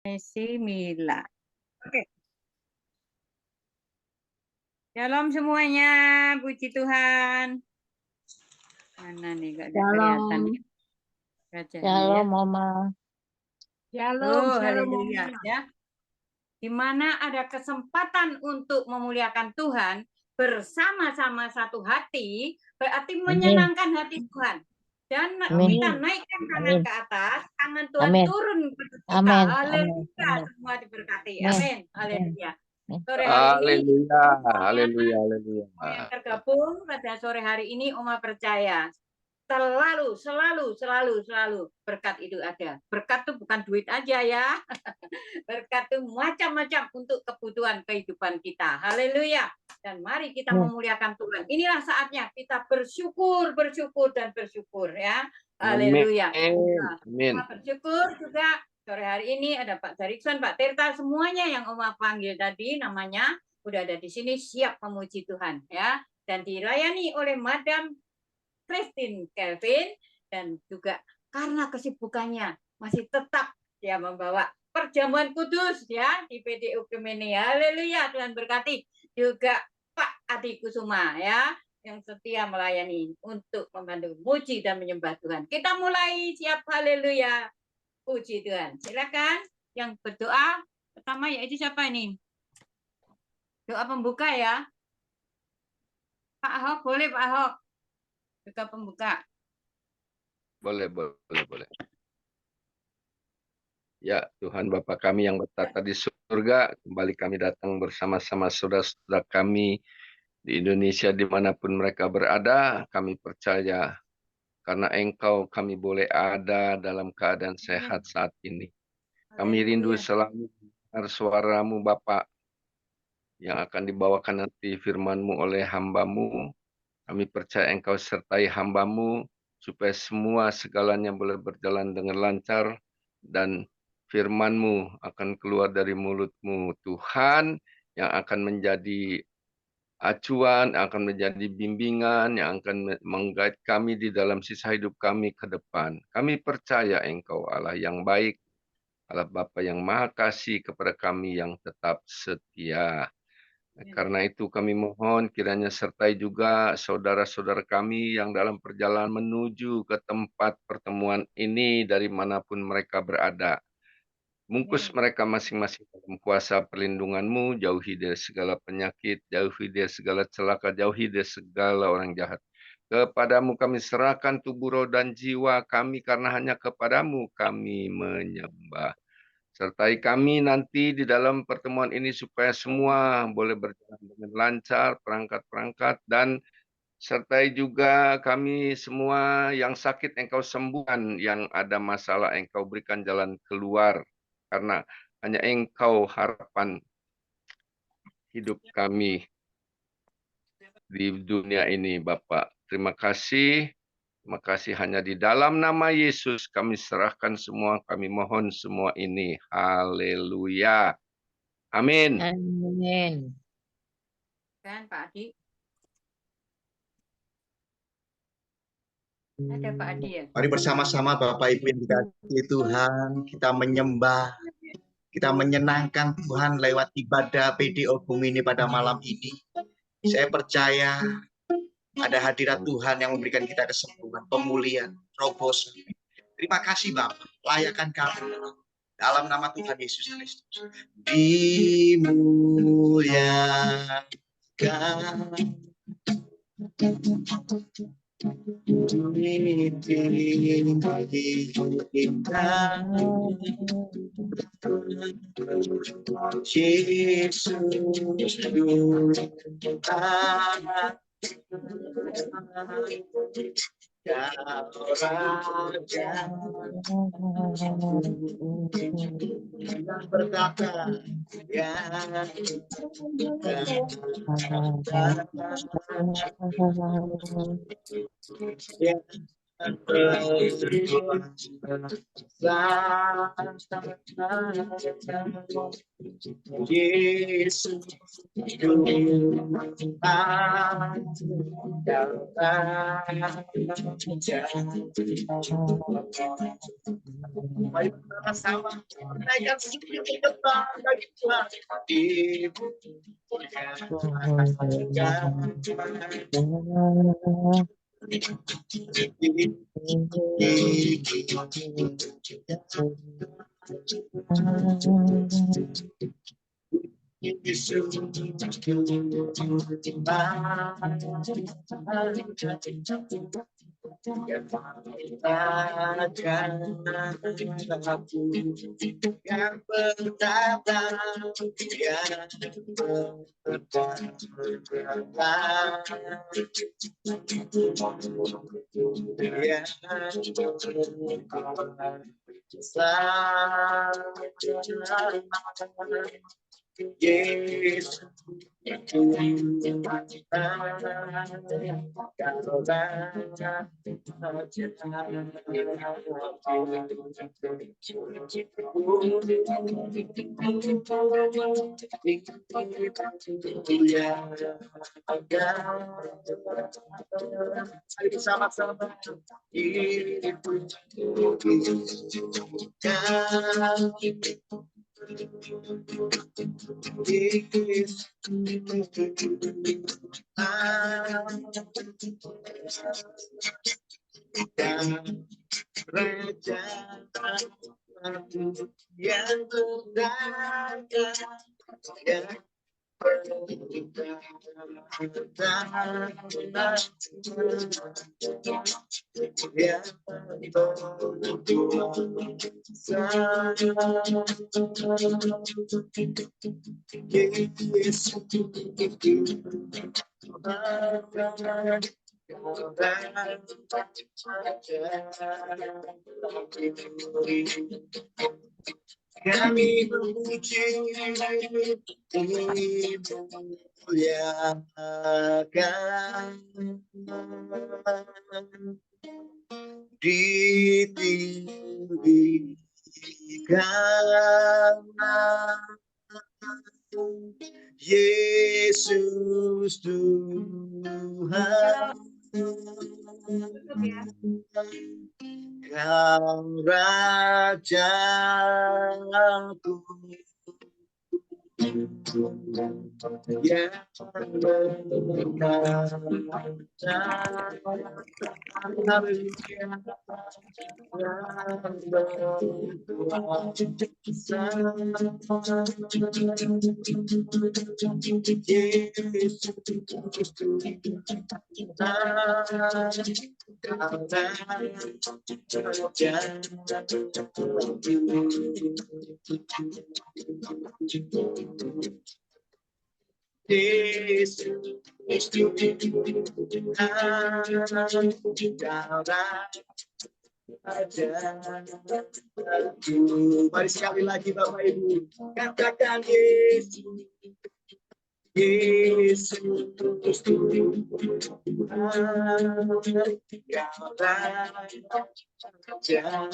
Mila. Oke. Shalom semuanya, puji Tuhan. Mana nih, gak ada kelihatan nih. Shalom, Mama. Shalom, haleluya ya. Di mana ada kesempatan untuk memuliakan Tuhan bersama-sama satu hati, berarti menyenangkan hati Tuhan. Dan kita naikkan tangan ke atas, tangan Tuhan turun ke kita. Haleluya, semua diberkati. Amin. Haleluya. Sore hari ini, Haleluya. yang tergabung pada sore hari ini, Oma percaya selalu berkat itu ada. Berkat itu bukan duit aja ya. Berkat itu macam-macam untuk kebutuhan kehidupan kita. Haleluya. Dan mari kita memuliakan Tuhan. Inilah saatnya kita bersyukur ya. Haleluya. Amin. Bersyukur juga sore hari ini ada Pak Jarikson, Pak Tirta, semuanya yang Oma panggil tadi namanya udah ada di sini siap memuji Tuhan ya. Dan dilayani oleh Madam Christine Kelvin, dan juga karena kesibukannya masih tetap dia membawa perjamuan kudus ya di PDU Gemini. Haleluya, Tuhan berkati. Juga Pak Adi Kusuma ya yang setia melayani untuk membantu muji dan menyembah Tuhan. Kita mulai, siap. Haleluya, puji Tuhan. Silakan yang berdoa pertama yaitu siapa ini? Doa pembuka ya. Pak Ahok, boleh Pak Ahok? Doa pembuka. Boleh. Ya, Tuhan Bapa kami yang bertata di surga, kembali kami datang bersama-sama saudara-saudara kami di Indonesia dimanapun mereka berada. Kami percaya karena Engkau kami boleh ada dalam keadaan sehat saat ini. Kami rindu selalu mendengar suara-Mu Bapa yang akan dibawakan nanti firman-Mu oleh hamba-Mu. Kami percaya Engkau sertai hamba-Mu supaya semua segalanya boleh berjalan dengan lancar dan firman-Mu akan keluar dari mulut-Mu Tuhan yang akan menjadi acuan, akan menjadi bimbingan, yang akan meng-guide kami di dalam sisa hidup kami ke depan. Kami percaya Engkau Allah yang baik, Allah Bapa yang Maha Kasih kepada kami yang tetap setia. Karena itu kami mohon kiranya sertai juga saudara-saudara kami yang dalam perjalanan menuju ke tempat pertemuan ini dari manapun mereka berada. Bungkus mereka masing-masing dalam kuasa perlindungan-Mu, jauhi dari segala penyakit, jauhi dari segala celaka, jauhi dari segala orang jahat. Kepadamu kami serahkan tubuh, roh, dan jiwa kami, karena hanya kepadamu kami menyembah. Sertai kami nanti di dalam pertemuan ini supaya semua boleh berjalan dengan lancar, perangkat-perangkat, dan sertai juga kami semua yang sakit Engkau sembuhkan, yang ada masalah Engkau berikan jalan keluar, karena hanya Engkau harapan hidup kami di dunia ini, Bapak. Terima kasih. Terima kasih, hanya di dalam nama Yesus kami serahkan semua, kami mohon semua ini. Haleluya. Amin. Amin. Kan Pak Adi? Ada Pak Adi ya? Mari bersama-sama Bapak Ibu yang dikasihi Tuhan, kita menyembah, kita menyenangkan Tuhan lewat ibadah PDO Bumi ini pada malam ini. Saya percaya ada hadirat Tuhan yang memberikan kita kesembuhan, pemulihan, terobosan. Terima kasih Bapak, layakan kami dalam nama Tuhan Yesus Kristus. Dimuliakan berkata ya Yesus, mari bersama-sama naikkan sedikit ke depan bagi Tuhan. Ibu yang bertata Yesus, bersama-sama Raja yang berdaulat yang kami memuji dimuliakan ditinggikan Yesus Tuhan, Kau Rajaku yang Mari sekali lagi Bapak Ibu katakan Yesus, Yesus Tuhan, terima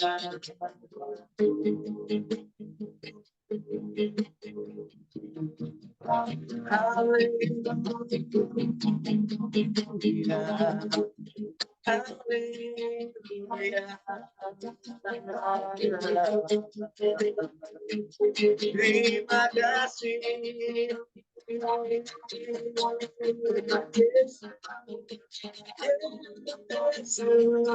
kasih.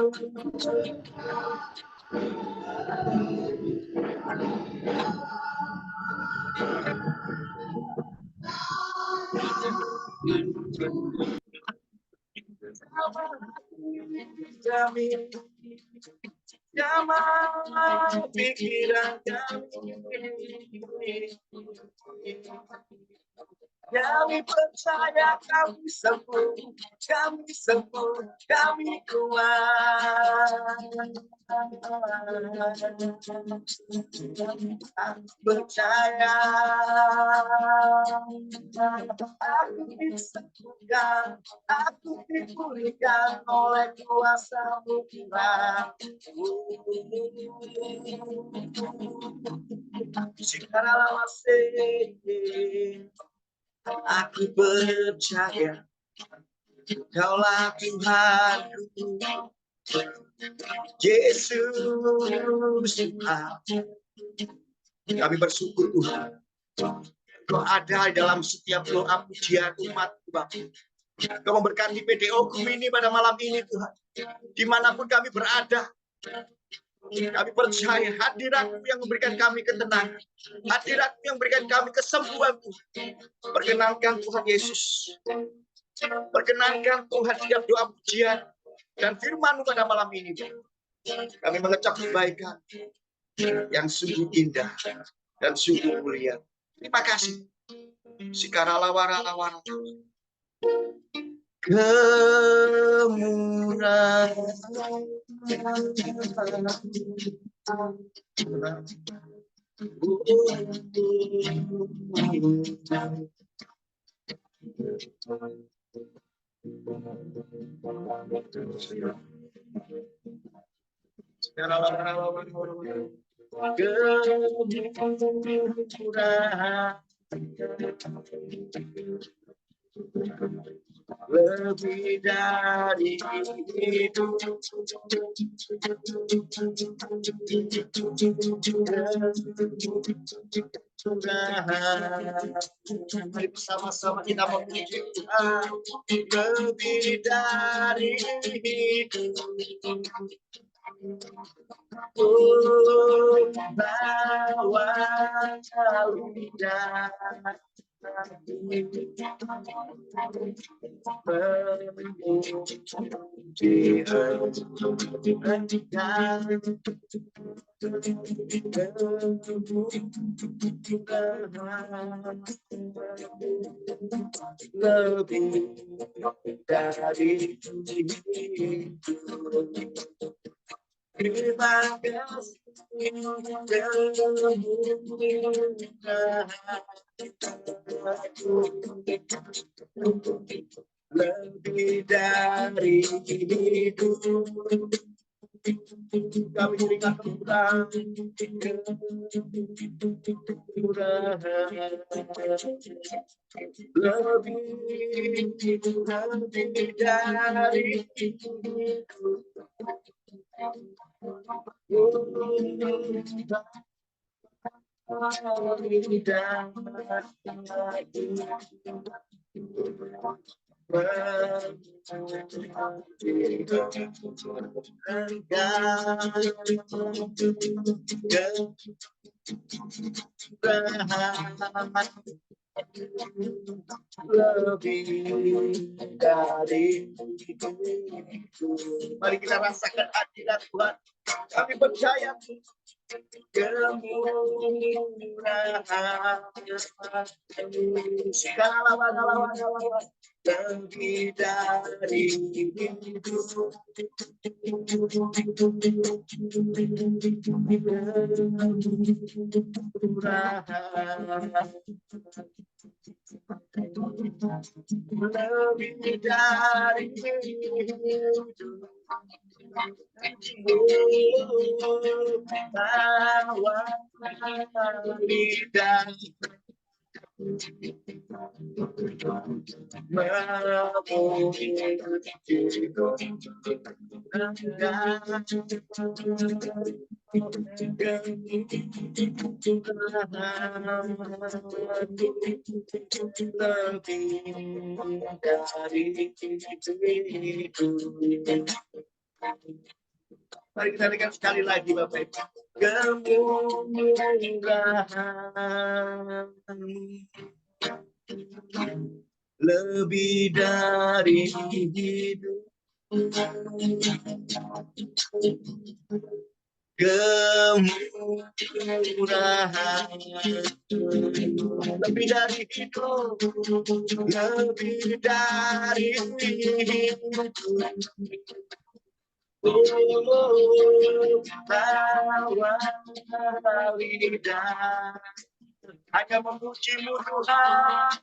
Jamah pikiran kami Kami percaya kami sembuh, kami kuat. Aku percaya aku disembuhkan, aku dipulihkan oleh kuasa-Mu Tuhan. Aku percaya Kaulah Tuhanku, Yesus Tuhan. Kami bersyukur Tuhan, Kau ada dalam setiap doa pujian umat Tuhan. Kau memberkati PDO ini pada malam ini Tuhan. Dimanapun kami berada, kami percaya hadirat-Mu yang memberikan kami ketenangan, hadirat-Mu yang memberikan kami kesembuhan Tuhan. Perkenankan Tuhan Yesus, perkenankan Tuhan setiap doa pujian dan firman-Mu pada malam ini. Kami mengecap kebaikan yang sungguh indah dan sungguh mulia. Terima kasih. Sikarala-wara-wara. Kemurahan lebih dari itu, mari bersama-sama kita memuji Tuhan. Lebih dari itu, bawa lidah lebih dari itu. Terima kasih lebih dari itu. Kami berikan kemurahan lebih dari itu. Lebih dari itu. Mari kita rasakan hadirat Tuhan. Kami percaya kemurahan lebih dari itu. Lebih dari itu. Bawa lidah Mari kita dengar sekali lagi Bapak Ibu. Kemurahan lebih dari hidup. kemurahan, lebih dari itu, lebih dari itu. Bawa lidah hanya memujimu Tuhan.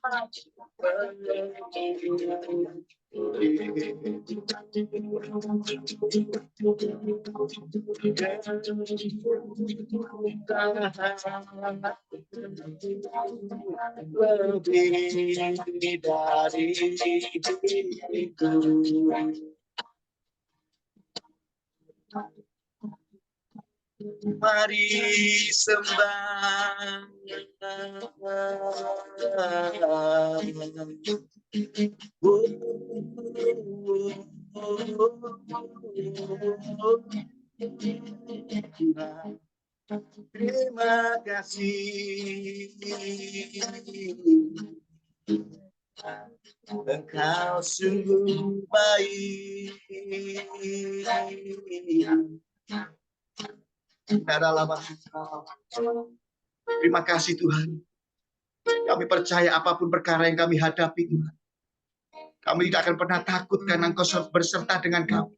Lebih dari itu. Mari sembah. Terima kasih. Engkau sungguh baik. Terima kasih Tuhan. Kami percaya apapun perkara yang kami hadapi Tuhan, kami tidak akan pernah takut karena Engkau berserta dengan kami.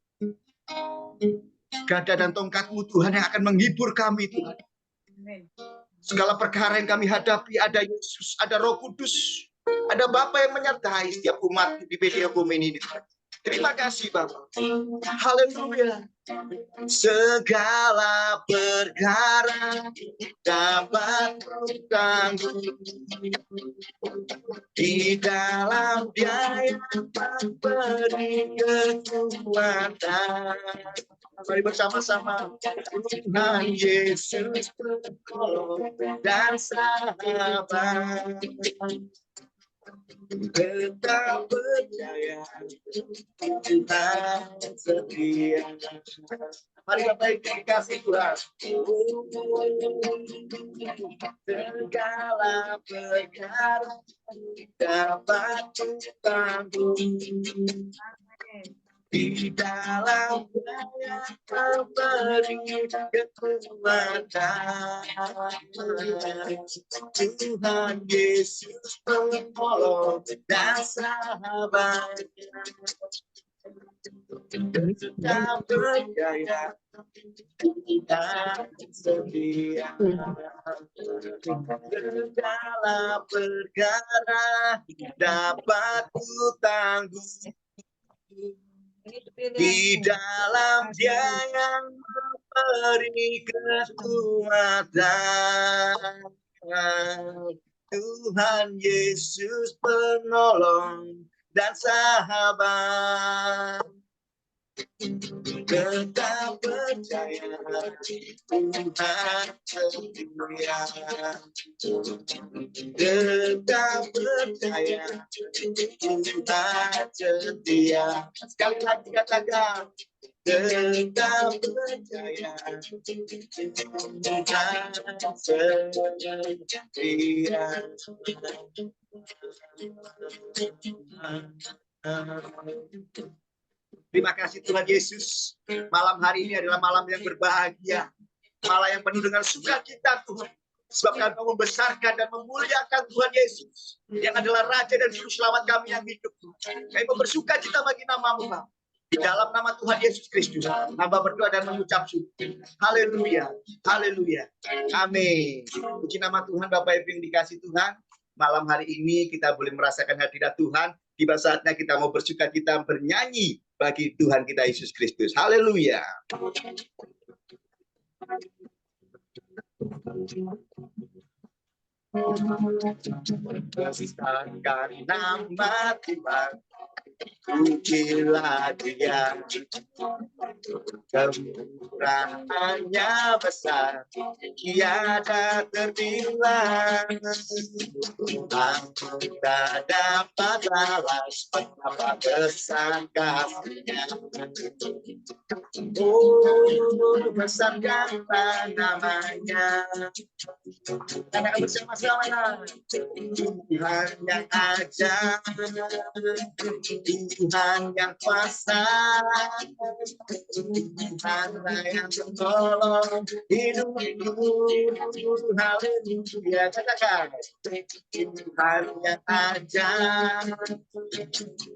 Gada dan tongkat-Mu Tuhan yang akan menghibur kami Tuhan. Segala perkara yang kami hadapi, ada Yesus, ada Roh Kudus, ada Bapa yang menyertai setiap umat di PDO Bumi ini. Terima kasih Bapak. Haleluya. Segala perkara dapat tanggung di dalam Dia yang memberi kekuatan. Mari bersama-sama. Tuhan Yesus penolong dan sahabat. Tetap percaya Tuhan setia. Mari Bapak Ibu dikasih Tuhan. Segala perkara dapat tanggung di dalam Dia memberi kekuatan. Tuhan Yesus penolong dan sahabat. Tetap percaya Tuhan setia. Segala perkara dapat ku tanggung di dalam Dia yang memberi kekuatan. Tuhan Yesus penolong dan sahabat. Tetap percaya Tuhan setia. Tetap percaya Tuhan setia. Sekali lagi katakan. Tetap percaya Tuhan setia. Terima kasih Tuhan Yesus. Malam hari ini adalah malam yang berbahagia. Malam yang penuh dengan sukacita Tuhan. Sebab kami membesarkan dan memuliakan Tuhan Yesus. Yang adalah Raja dan Juru Selamat kami yang hidup. Kami bersukacita bagi nama-Mu Bapa. Di dalam nama Tuhan Yesus Kristus. Hamba berdoa dan mengucap syukur. Haleluya. Haleluya. Amin. Puji nama Tuhan Bapak Ibu yang dikasih Tuhan. Malam hari ini kita boleh merasakan hadirat Tuhan. Tiba saatnya kita mau bersukacita bernyanyi bagi Tuhan kita Yesus Kristus. Haleluya. Besarkan nama Tuhan, pujilah Dia. Kemurahannya besar, tiada terbilang. Aku tak dapat balas betapa besar kasih-Nya. Oh, besarkan namanya. Karena bersama-sama Tuhan yang ajaib, Tuhan yang kuasa, Tuhanlah yang menolong hidupku. Haleluya, katakan. Tuhan yang ajaib,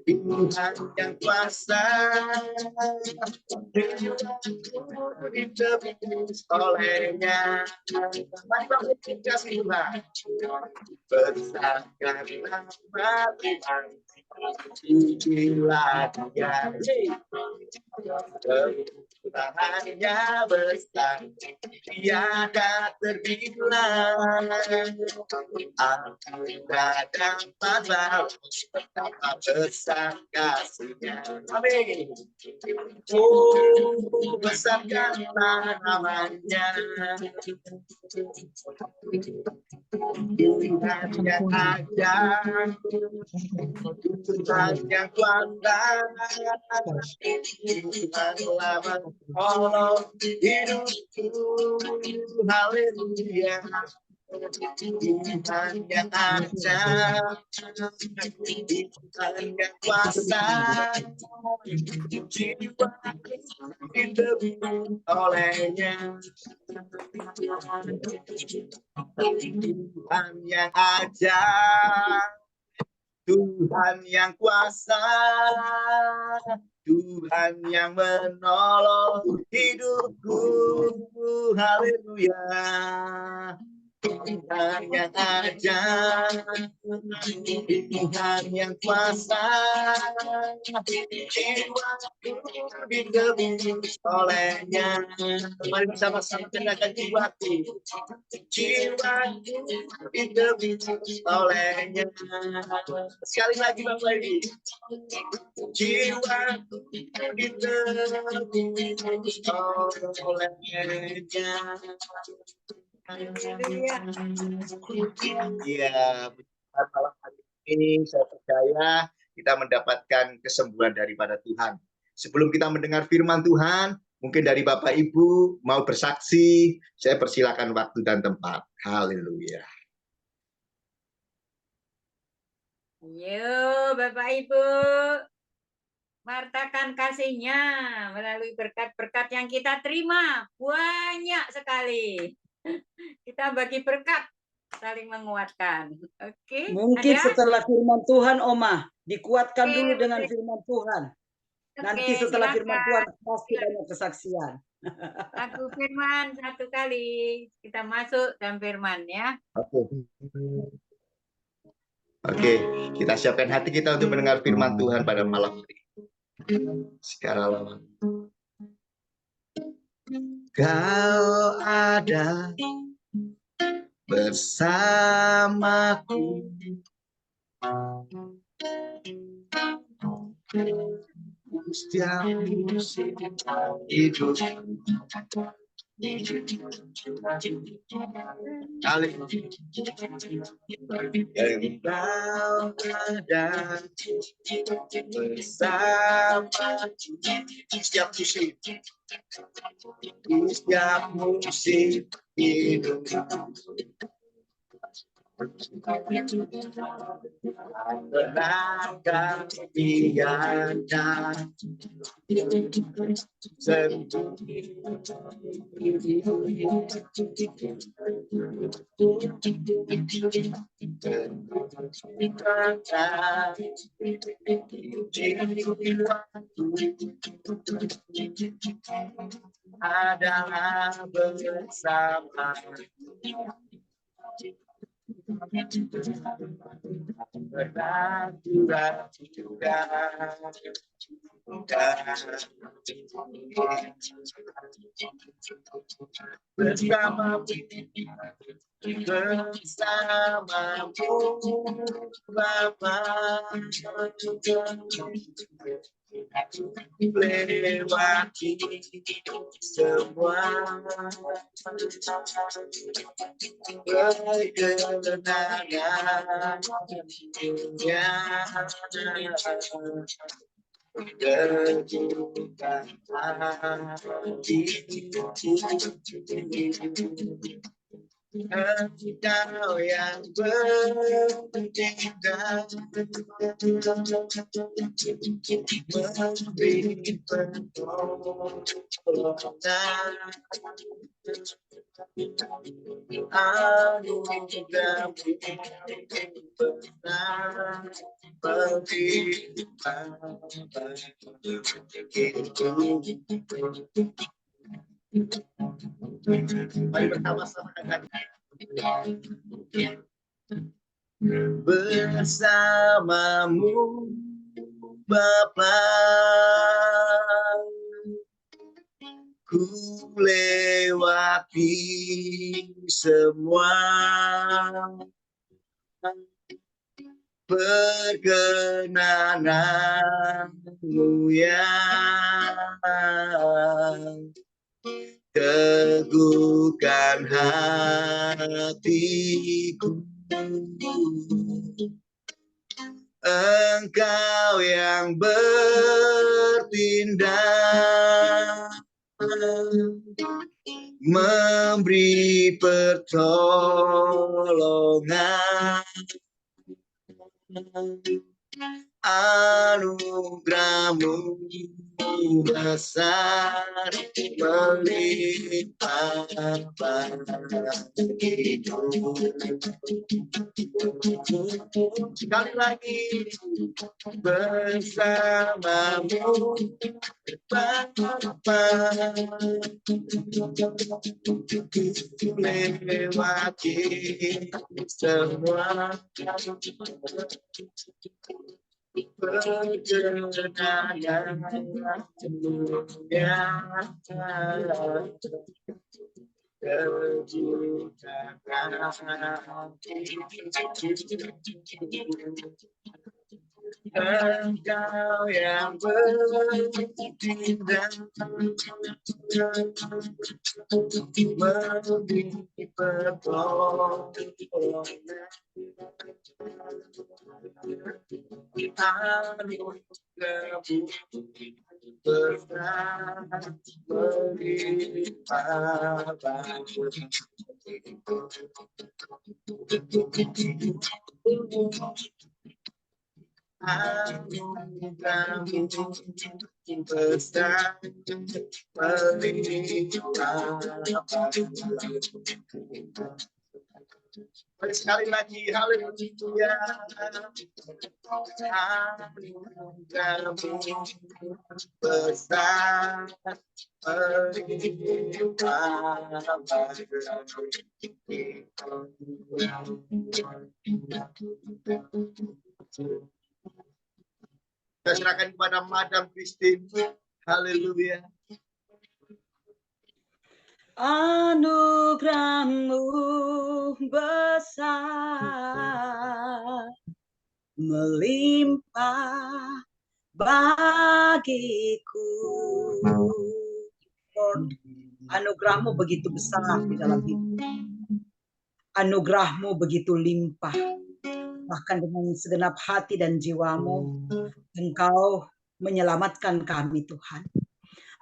Tuhan yang kuasa, ditebus olehnya. Mari kita kasih Tuhan. Besarkan nama Tuhan, pujilah Dia. Kebesarannya besar, tiada terbilang. Aku tak dapat balas betapa besar kasih-Nya. Amin. Oh, besarkan namanya. Tuhan yang ada, Tuhan yang kuasa, Tuhanlah menolong hidupku. Haleluya. Tuhan yang ada, Tuhan yang kuasa, jiwa ditebus olehnya. Tuhan yang ajaib, Tuhan yang kuasa, Tuhan yang menolong hidupku. Haleluya. Tuhan yang ajaib, Tuhan yang kuasa, jiwaku ditebus olehnya. Mari bersama-sama katakan jiwaku, jiwaku ditebus olehnya. Sekali lagi Bapak Ibu, jiwaku ditebus olehnya. Ya, malam hari ini saya percaya kita mendapatkan kesembuhan daripada Tuhan. Sebelum kita mendengar firman Tuhan, mungkin dari Bapak Ibu mau bersaksi, saya persilakan waktu dan tempat. Haleluya. Yo, Bapak Ibu, wartakan kasih-Nya melalui berkat-berkat yang kita terima. Banyak sekali. Kita bagi berkat, saling menguatkan. Oke. Mungkin Ada? setelah firman Tuhan, Oma, dikuatkan Oke, dulu dengan oke. firman Tuhan. Nanti Oke, setelah firman silakan. Tuhan pasti banyak kesaksian. Satu firman, satu kali. Kita masuk dalam firman ya. Oke, kita siapkan hati kita untuk mendengar firman Tuhan pada malam hari. Sekarang Kau ada bersamaku, setiap musim hidup. Kali yang kau ada bersamaku, setiap musim hidup. Benarkah biarkan sentuh adalah bersama. Berat juga bersamamu, Bapa, lewati semua kegenangan dunia. Engkau yang bertindak memberi pertolongan, anugerah benar berlimpah. Mari bersama-sama bersamamu Bapa, ku lewati semua perkenananmu yang teguhkan hatiku. Engkau yang bertindak memberi pertolongan, anugerahmu besar melimpah bagiku. Sekali lagi bersamamu Bapa, lewati semua perjalanan yang Engkau yang bertindak memberi pertolongan, sekali lagi, haleluya. Besar kita serahkan kepada Madam Christine. Haleluya. Anugerahmu besar melimpah bagiku. Lord, anugerahmu begitu besar di dalam hidup. Anugerahmu begitu limpah. Bahkan dengan segenap hati dan jiwamu, Engkau menyelamatkan kami, Tuhan.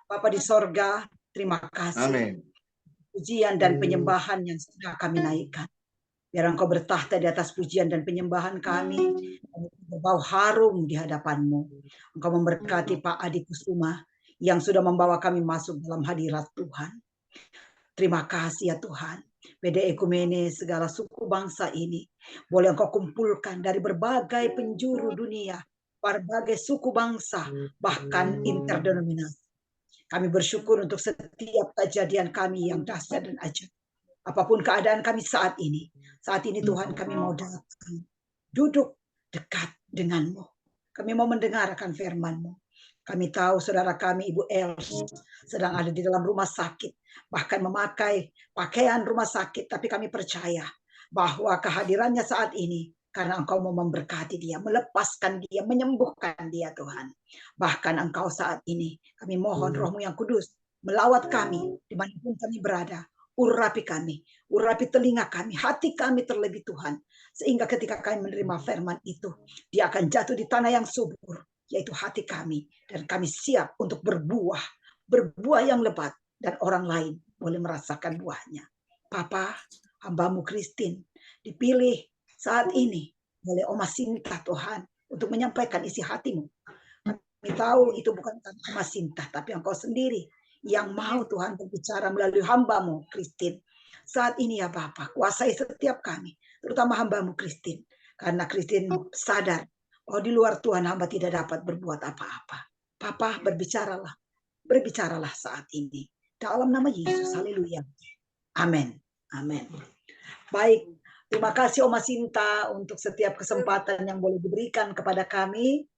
Bapa di sorga, terima kasih. Amin. Pujian dan penyembahan yang sudah kami naikkan. Biar Engkau bertahta di atas pujian dan penyembahan kami. Berbau harum di hadapan-Mu. Engkau memberkati Pak Adi Kusuma yang sudah membawa kami masuk dalam hadirat Tuhan. Terima kasih ya Tuhan. PD Ekumene segala suku bangsa ini boleh Engkau kumpulkan dari berbagai penjuru dunia, berbagai suku bangsa, bahkan interdenominasi. Kami bersyukur untuk setiap kejadian kami yang dahsyat dan ajaib. Apapun keadaan kami saat ini Tuhan kami mau datang, duduk dekat denganmu. Kami mau mendengarkan firman-Mu. Kami tahu saudara kami Ibu Els sedang ada di dalam rumah sakit, bahkan memakai pakaian rumah sakit, tapi kami percaya bahwa kehadirannya saat ini karena Engkau mau memberkati dia, melepaskan dia, menyembuhkan dia Tuhan. Bahkan Engkau saat ini, kami mohon Roh-Mu yang kudus melawat kami dimanapun kami berada. Urapi kami, urapi telinga kami, hati kami terlebih Tuhan. Sehingga ketika kami menerima firman itu, dia akan jatuh di tanah yang subur, yaitu hati kami. Dan kami siap untuk berbuah yang lebat. Dan orang lain boleh merasakan buahnya. Papa, hambamu Christine dipilih saat ini oleh Oma Sinta Tuhan untuk menyampaikan isi hatimu. Kami tahu itu bukan Oma Sinta, tapi Engkau sendiri yang mau Tuhan berbicara melalui hambamu Christine. Saat ini ya Bapa, kuasai setiap kami, terutama hambamu Christine. Karena Christine sadar bahwa di luar Tuhan hamba tidak dapat berbuat apa-apa. Papa, berbicaralah saat ini. Dalam nama Yesus, haleluya. Amin. Amin. Baik, terima kasih Oma Sinta untuk setiap kesempatan yang boleh diberikan kepada kami.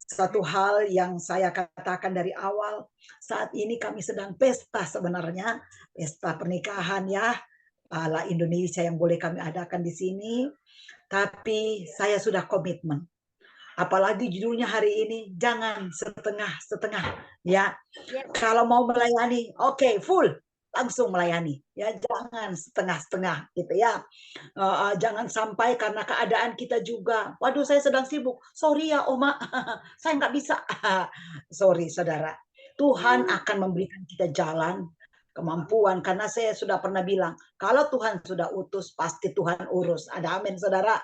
Satu hal yang saya katakan dari awal, saat ini kami sedang pesta sebenarnya, pesta pernikahan ya, ala Indonesia yang boleh kami adakan di sini. Tapi saya sudah komitmen. Apalagi judulnya hari ini, jangan setengah-setengah ya. Kalau mau melayani, oke, full, langsung melayani ya, jangan setengah-setengah gitu ya. Jangan sampai karena keadaan kita juga, waduh saya sedang sibuk, sorry ya Oma, saya nggak bisa. Sorry saudara, Tuhan akan memberikan kita jalan, kemampuan, karena saya sudah pernah bilang, kalau Tuhan sudah utus pasti Tuhan urus. Ada amin saudara.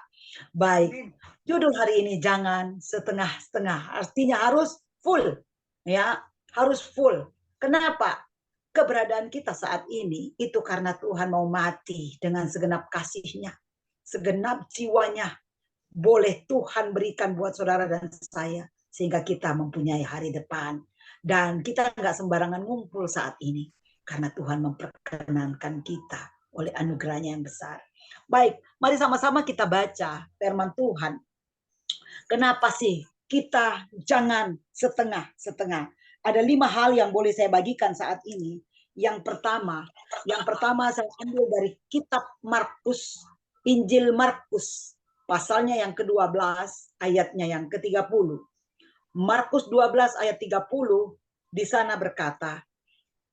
Baik, judul hari ini jangan setengah-setengah, artinya harus full ya, harus full. Kenapa? Keberadaan kita saat ini itu karena Tuhan mau mati dengan segenap kasih-Nya, segenap jiwanya boleh Tuhan berikan buat saudara dan saya, sehingga kita mempunyai hari depan. Dan kita nggak sembarangan ngumpul saat ini, karena Tuhan memperkenankan kita oleh anugerahnya yang besar. Baik, mari sama-sama kita baca firman Tuhan. Kenapa sih kita jangan setengah-setengah? Ada 5 hal yang boleh saya bagikan saat ini. Yang pertama saya ambil dari kitab Markus, Injil Markus, pasalnya yang ke-12, ayatnya yang ke-30. Markus 12 ayat 30, di sana berkata,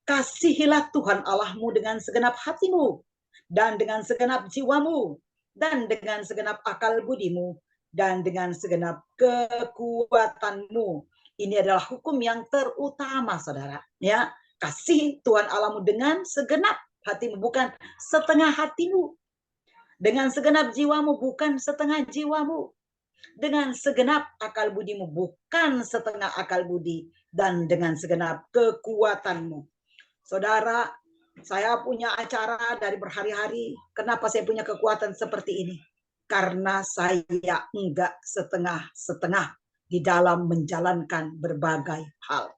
kasihilah Tuhan Allahmu dengan segenap hatimu, dan dengan segenap jiwamu, dan dengan segenap akal budimu, dan dengan segenap kekuatanmu. Ini adalah hukum yang terutama, saudara. Ya, kasih Tuhan Allahmu dengan segenap hatimu, bukan setengah hatimu. Dengan segenap jiwamu, bukan setengah jiwamu. Dengan segenap akal budimu, bukan setengah akal budi. Dan dengan segenap kekuatanmu. Saudara, saya punya acara dari berhari-hari. Kenapa saya punya kekuatan seperti ini? Karena saya enggak setengah-setengah di dalam menjalankan berbagai hal.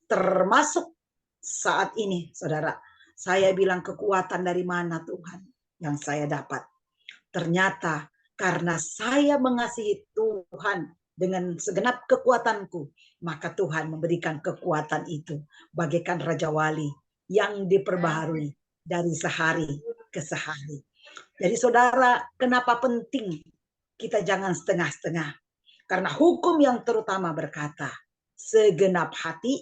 Termasuk saat ini, saudara. Saya bilang kekuatan dari mana Tuhan yang saya dapat? Ternyata karena saya mengasihi Tuhan dengan segenap kekuatanku, maka Tuhan memberikan kekuatan itu bagaikan Raja Wali yang diperbaharui dari sehari ke sehari. Jadi saudara, kenapa penting kita jangan setengah-setengah? Karena hukum yang terutama berkata, segenap hati,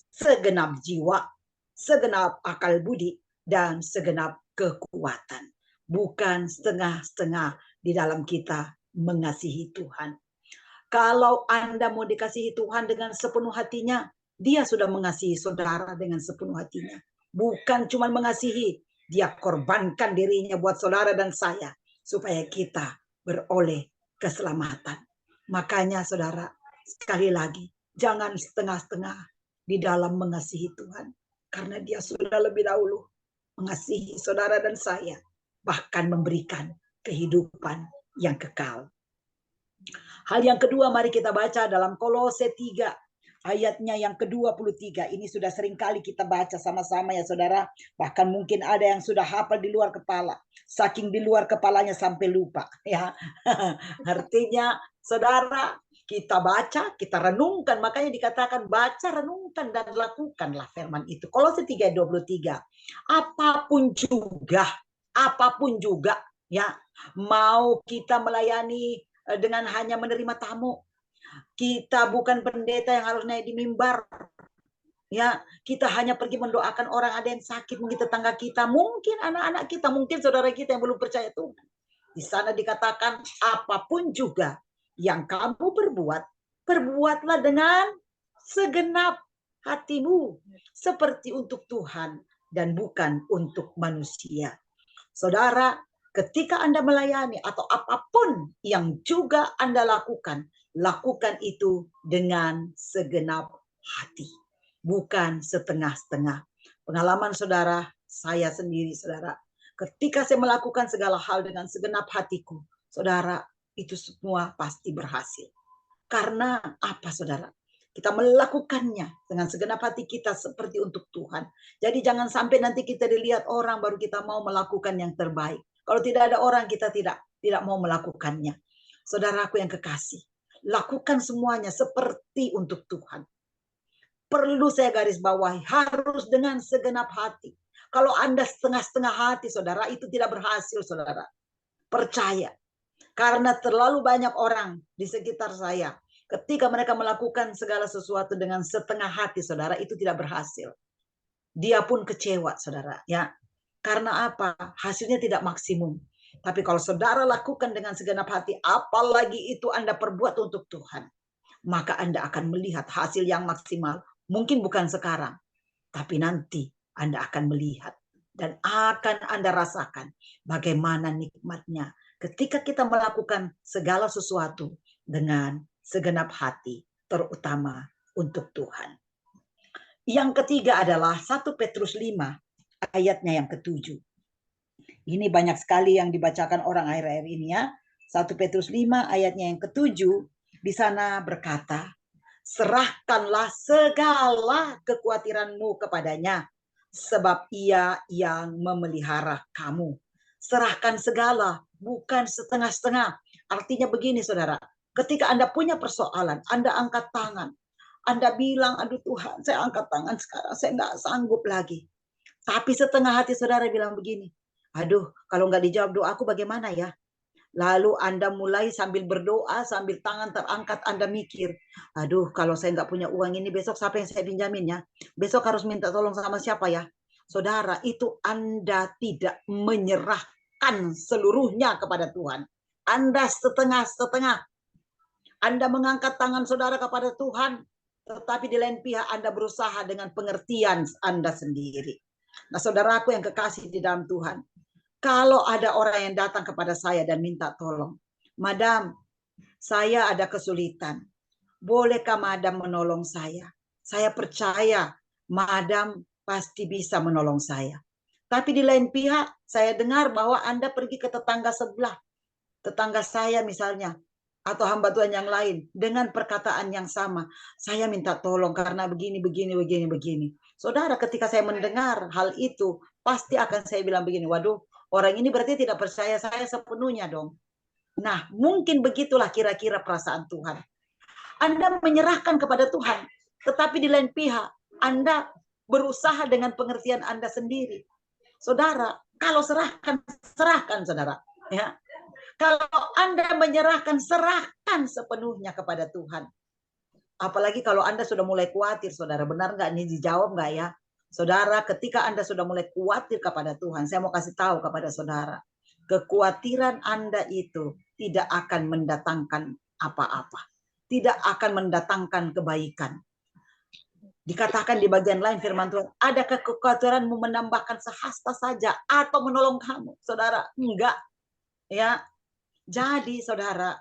segenap jiwa, segenap akal budi, dan segenap kekuatan. Bukan setengah-setengah di dalam kita mengasihi Tuhan. Kalau Anda mau dikasihi Tuhan dengan sepenuh hatinya, Dia sudah mengasihi saudara dengan sepenuh hatinya. Bukan cuma mengasihi, Dia korbankan dirinya buat saudara dan saya, supaya kita beroleh keselamatan. Makanya saudara, sekali lagi, jangan setengah-setengah di dalam mengasihi Tuhan. Karena Dia sudah lebih dahulu mengasihi saudara dan saya, bahkan memberikan kehidupan yang kekal. Hal yang kedua, mari kita baca dalam Kolose 3, ayatnya yang ke-23. Ini sudah sering kali kita baca sama-sama ya saudara. Bahkan mungkin ada yang sudah hafal di luar kepala. Saking di luar kepalanya sampai lupa. Ya. Artinya saudara, kita baca, kita renungkan. Makanya dikatakan baca, renungkan, dan lakukanlah firman itu. Kolose 3:23. Apapun juga ya, mau kita melayani dengan hanya menerima tamu. Kita bukan pendeta yang harus naik di mimbar. Ya, kita hanya pergi mendoakan orang ada yang sakit, mungkin tetangga kita, mungkin anak-anak kita, mungkin saudara kita yang belum percaya Tuhan. Di sana dikatakan apapun juga yang kamu berbuat, perbuatlah dengan segenap hatimu, seperti untuk Tuhan dan bukan untuk manusia. Saudara, ketika Anda melayani atau apapun yang juga Anda lakukan itu dengan segenap hati, bukan setengah-setengah. Pengalaman saudara, saya sendiri saudara, ketika saya melakukan segala hal dengan segenap hatiku, saudara, itu semua pasti berhasil. Karena apa saudara? Kita melakukannya dengan segenap hati kita seperti untuk Tuhan. Jadi jangan sampai nanti kita dilihat orang baru kita mau melakukan yang terbaik. Kalau tidak ada orang kita tidak mau melakukannya. Saudaraku yang kekasih, lakukan semuanya seperti untuk Tuhan. Perlu saya garis bawahi, harus dengan segenap hati. Kalau Anda setengah-setengah hati, saudara, itu tidak berhasil, saudara. Percaya. Karena terlalu banyak orang di sekitar saya, ketika mereka melakukan segala sesuatu dengan setengah hati, saudara, itu tidak berhasil. Dia pun kecewa, saudara, ya. Karena apa? Hasilnya tidak maksimum. Tapi kalau saudara lakukan dengan segenap hati, apalagi itu Anda perbuat untuk Tuhan, maka Anda akan melihat hasil yang maksimal. Mungkin bukan sekarang, tapi nanti Anda akan melihat dan akan Anda rasakan bagaimana nikmatnya ketika kita melakukan segala sesuatu dengan segenap hati, terutama untuk Tuhan. Yang ketiga adalah 1 Petrus 5 ayatnya yang ke-7. Ini banyak sekali yang dibacakan orang akhir-akhir ini ya. 1 Petrus 5 ayatnya yang ke-7 di sana berkata, serahkanlah segala kekhawatiranmu kepadanya, sebab ia yang memelihara kamu. Serahkan segala, bukan setengah-setengah. Artinya begini saudara, ketika Anda punya persoalan, Anda angkat tangan. Anda bilang, aduh Tuhan, saya angkat tangan sekarang, saya nggak sanggup lagi. Tapi setengah hati saudara bilang begini, aduh kalau nggak dijawab doaku bagaimana ya? Lalu Anda mulai sambil berdoa, sambil tangan terangkat, Anda mikir, aduh kalau saya nggak punya uang ini, besok siapa yang saya pinjamin ya? Besok harus minta tolong sama siapa ya? Saudara, itu Anda tidak menyerahkan seluruhnya kepada Tuhan. Anda setengah-setengah. Anda mengangkat tangan saudara kepada Tuhan, tetapi di lain pihak Anda berusaha dengan pengertian Anda sendiri. Nah saudaraku yang kekasih di dalam Tuhan, kalau ada orang yang datang kepada saya dan minta tolong, Madam, saya ada kesulitan. Bolehkah Madam menolong saya? Saya percaya Madam pasti bisa menolong saya. Tapi di lain pihak, saya dengar bahwa Anda pergi ke tetangga sebelah. Tetangga saya misalnya, atau hamba Tuhan yang lain, dengan perkataan yang sama. Saya minta tolong karena begini. Saudara, ketika saya mendengar hal itu, pasti akan saya bilang begini, waduh, orang ini berarti tidak percaya saya sepenuhnya dong. Nah, mungkin begitulah kira-kira perasaan Tuhan. Anda menyerahkan kepada Tuhan, tetapi di lain pihak, Anda berusaha dengan pengertian Anda sendiri. Saudara, kalau serahkan saudara. Ya. Kalau Anda menyerahkan, serahkan sepenuhnya kepada Tuhan. Apalagi kalau Anda sudah mulai khawatir, saudara, benar nggak ini dijawab nggak ya? Saudara, ketika Anda sudah mulai khawatir kepada Tuhan, saya mau kasih tahu kepada saudara, kekhawatiran Anda itu tidak akan mendatangkan apa-apa. Tidak akan mendatangkan kebaikan. Dikatakan di bagian lain firman Tuhan, adakah kekhawatiranmu menambahkan sehasta saja atau menolong kamu? Saudara, enggak. Ya. Jadi saudara,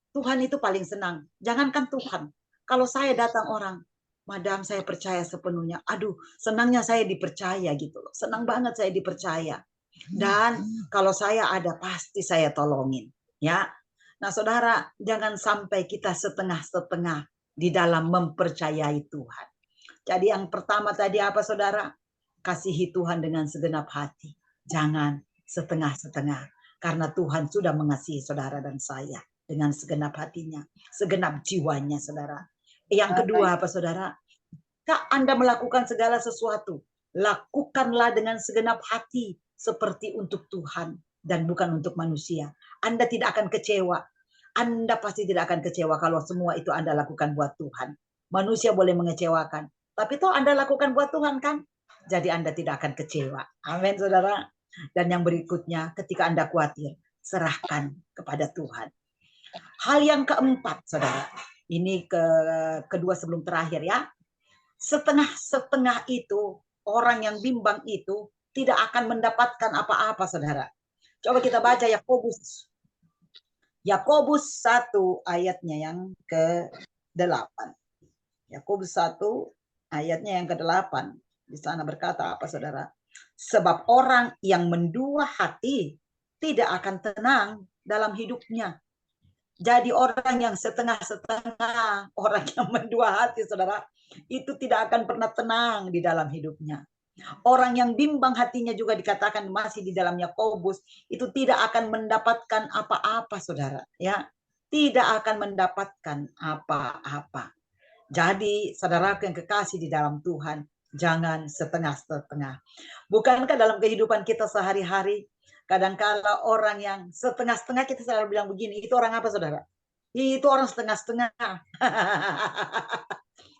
Tuhan itu paling senang. Jangankan Tuhan. Kalau saya datang orang, Madam saya percaya sepenuhnya. Aduh, senangnya saya dipercaya gitu loh. Senang banget saya dipercaya. Dan kalau saya ada, pasti saya tolongin. Ya. Nah saudara, jangan sampai kita setengah-setengah di dalam mempercayai Tuhan. Jadi yang pertama tadi apa saudara? Kasihi Tuhan dengan segenap hati. Jangan setengah-setengah. Karena Tuhan sudah mengasihi saudara dan saya dengan segenap hatinya, segenap jiwanya saudara. Yang kedua apa saudara? Jika Anda melakukan segala sesuatu, lakukanlah dengan segenap hati seperti untuk Tuhan dan bukan untuk manusia. Anda tidak akan kecewa. Anda pasti tidak akan kecewa kalau semua itu Anda lakukan buat Tuhan. Manusia boleh mengecewakan, tapi toh Anda lakukan buat Tuhan kan? Jadi Anda tidak akan kecewa. Amin saudara. Dan yang berikutnya, ketika Anda khawatir, serahkan kepada Tuhan. Hal yang keempat, saudara, ini kedua sebelum terakhir ya. Setengah-setengah itu, orang yang bimbang itu tidak akan mendapatkan apa-apa, saudara. Coba kita baca Yakobus. Yakobus 1 ayatnya yang ke-8. Yakobus 1 ayatnya yang ke-8. Di sana berkata apa saudara? Sebab orang yang mendua hati tidak akan tenang dalam hidupnya. Jadi orang yang setengah-setengah, orang yang mendua hati saudara, itu tidak akan pernah tenang di dalam hidupnya. Orang yang bimbang hatinya juga dikatakan masih di dalam Yakobus, itu tidak akan mendapatkan apa-apa saudara, ya. Tidak akan mendapatkan apa-apa. Jadi saudaraku yang kekasih di dalam Tuhan, jangan setengah-setengah. Bukankah dalam kehidupan kita sehari-hari, kadangkala orang yang setengah-setengah kita selalu bilang begini, itu orang apa saudara? Itu orang setengah-setengah.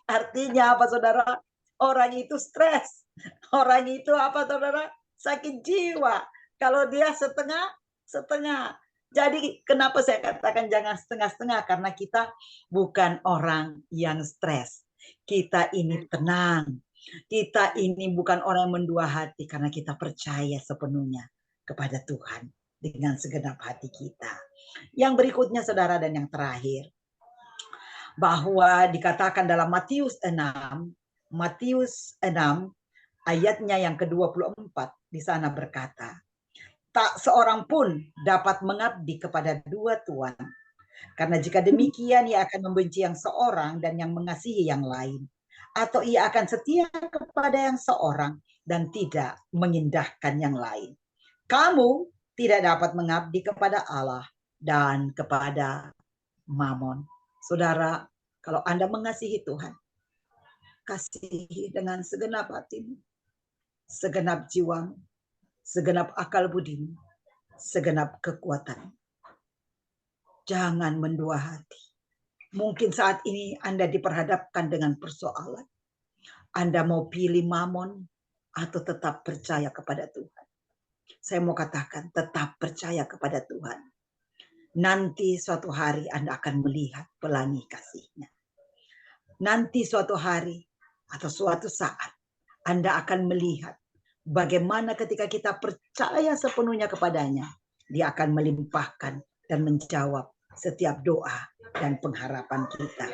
Artinya apa saudara? Orang itu stres. Orang itu apa saudara? Sakit jiwa. Kalau dia setengah-setengah. Jadi kenapa saya katakan jangan setengah-setengah? Karena kita bukan orang yang stres. Kita ini tenang. Kita ini bukan orang yang mendua hati karena kita percaya sepenuhnya kepada Tuhan dengan segenap hati kita. Yang berikutnya saudara dan yang terakhir, bahwa dikatakan dalam Matius 6 ayatnya yang ke-24 di sana berkata, tak seorang pun dapat mengabdi kepada dua tuan, karena jika demikian ia akan membenci yang seorang dan yang mengasihi yang lain, atau ia akan setia kepada yang seorang dan tidak mengindahkan yang lain. Kamu tidak dapat mengabdi kepada Allah dan kepada Mamon. Saudara, kalau Anda mengasihi Tuhan, kasihi dengan segenap hatimu, segenap jiwamu, segenap akal budimu, segenap kekuatan. Jangan mendua hati. Mungkin saat ini Anda diperhadapkan dengan persoalan. Anda mau pilih Mamon atau tetap percaya kepada Tuhan? Saya mau katakan tetap percaya kepada Tuhan. Nanti suatu hari Anda akan melihat pelangi kasih-Nya. Nanti suatu hari atau suatu saat Anda akan melihat bagaimana ketika kita percaya sepenuhnya kepadanya, Dia akan melimpahkan dan menjawab setiap doa dan pengharapan kita.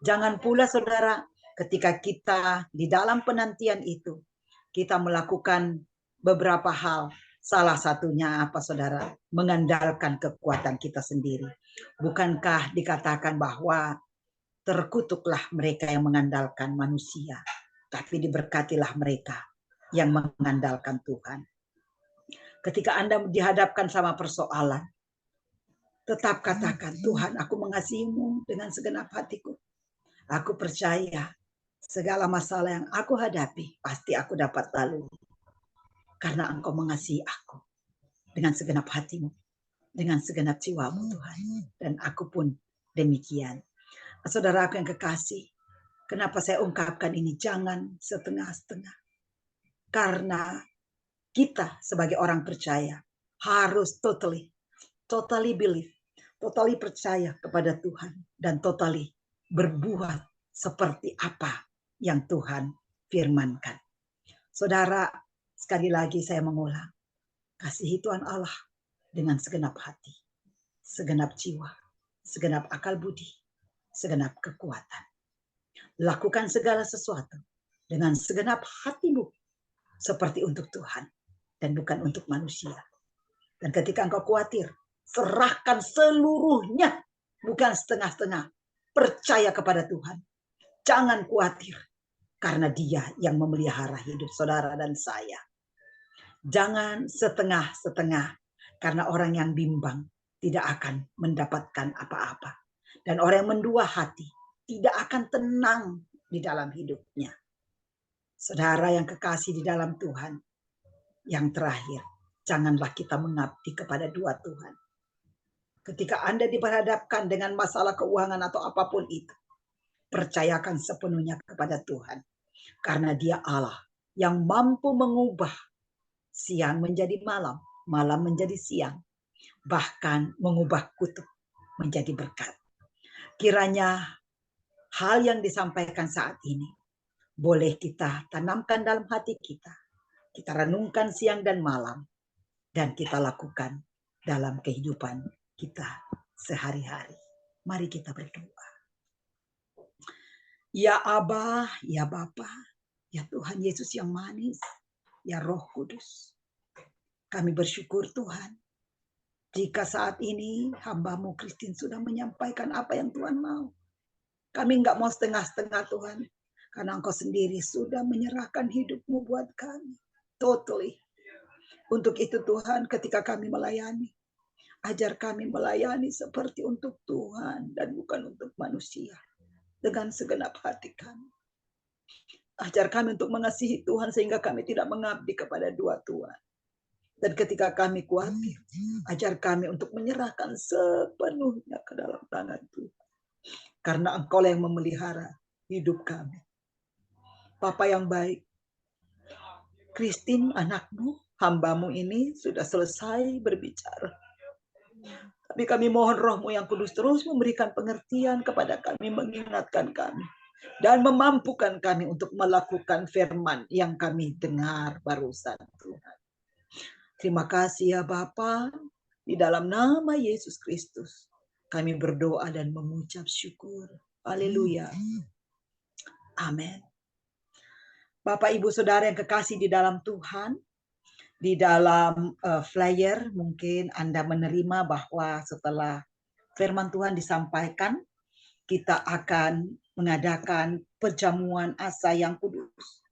Jangan pula saudara, ketika kita di dalam penantian itu, kita melakukan beberapa hal. Salah satunya apa saudara? Mengandalkan kekuatan kita sendiri. Bukankah dikatakan bahwa terkutuklah mereka yang mengandalkan manusia, tapi diberkatilah mereka yang mengandalkan Tuhan. Ketika Anda dihadapkan sama persoalan, tetap katakan, Tuhan, aku mengasihimu dengan segenap hatiku. Aku percaya segala masalah yang aku hadapi, pasti aku dapat lalui. Karena Engkau mengasihi aku dengan segenap hatimu, dengan segenap jiwamu Tuhan. Dan aku pun demikian. Saudara aku yang kekasih, kenapa saya ungkapkan ini? Jangan setengah-setengah. Karena kita sebagai orang percaya harus totally believe, totally percaya kepada Tuhan, dan totally berbuat seperti apa yang Tuhan firmankan. Saudara, sekali lagi saya mengulang, kasihi Tuhan Allah dengan segenap hati, segenap jiwa, segenap akal budi, segenap kekuatan. Lakukan segala sesuatu dengan segenap hatimu, seperti untuk Tuhan dan bukan untuk manusia. Dan ketika engkau khawatir, serahkan seluruhnya, bukan setengah-setengah. Percaya kepada Tuhan. Jangan khawatir, karena Dia yang memelihara hidup saudara dan saya. Jangan setengah-setengah, karena orang yang bimbang tidak akan mendapatkan apa-apa. Dan orang yang mendua hati tidak akan tenang di dalam hidupnya. Saudara yang kekasih di dalam Tuhan, yang terakhir, janganlah kita mengabdi kepada dua Tuhan. Ketika Anda diperhadapkan dengan masalah keuangan atau apapun itu, percayakan sepenuhnya kepada Tuhan. Karena Dia Allah yang mampu mengubah siang menjadi malam, malam menjadi siang. Bahkan mengubah kutuk menjadi berkat. Kiranya hal yang disampaikan saat ini boleh kita tanamkan dalam hati kita. Kita renungkan siang dan malam. dan kita lakukan dalam kehidupan kita sehari-hari. Mari kita berdoa. Ya Aba, ya Bapa, ya Tuhan Yesus yang manis, ya Roh Kudus. Kami bersyukur Tuhan, jika saat ini hamba-Mu Christine sudah menyampaikan apa yang Tuhan mau. Kami nggak mau setengah-setengah Tuhan, karena Engkau sendiri sudah menyerahkan hidup-Mu buat kami. Totally. Untuk itu Tuhan, ketika kami melayani, ajar kami melayani seperti untuk Tuhan dan bukan untuk manusia. Dengan segenap hati kami. Ajar kami untuk mengasihi Tuhan sehingga kami tidak mengabdi kepada dua tuan. Dan ketika kami khawatir, ajar kami untuk menyerahkan sepenuhnya ke dalam tangan Tuhan. Karena Engkau yang memelihara hidup kami. Papa yang baik, Christine anakmu, hamba-Mu ini sudah selesai berbicara. Tapi kami mohon Roh-Mu yang kudus terus memberikan pengertian kepada kami, mengingatkan kami. Dan memampukan kami untuk melakukan firman yang kami dengar barusan Tuhan. Terima kasih ya Bapa, di dalam nama Yesus Kristus. Kami berdoa dan mengucap syukur. Haleluya. Amin. Bapak, Ibu, Saudara yang kekasih di dalam Tuhan, di dalam flyer mungkin Anda menerima bahwa setelah firman Tuhan disampaikan, kita akan mengadakan perjamuan asa yang kudus.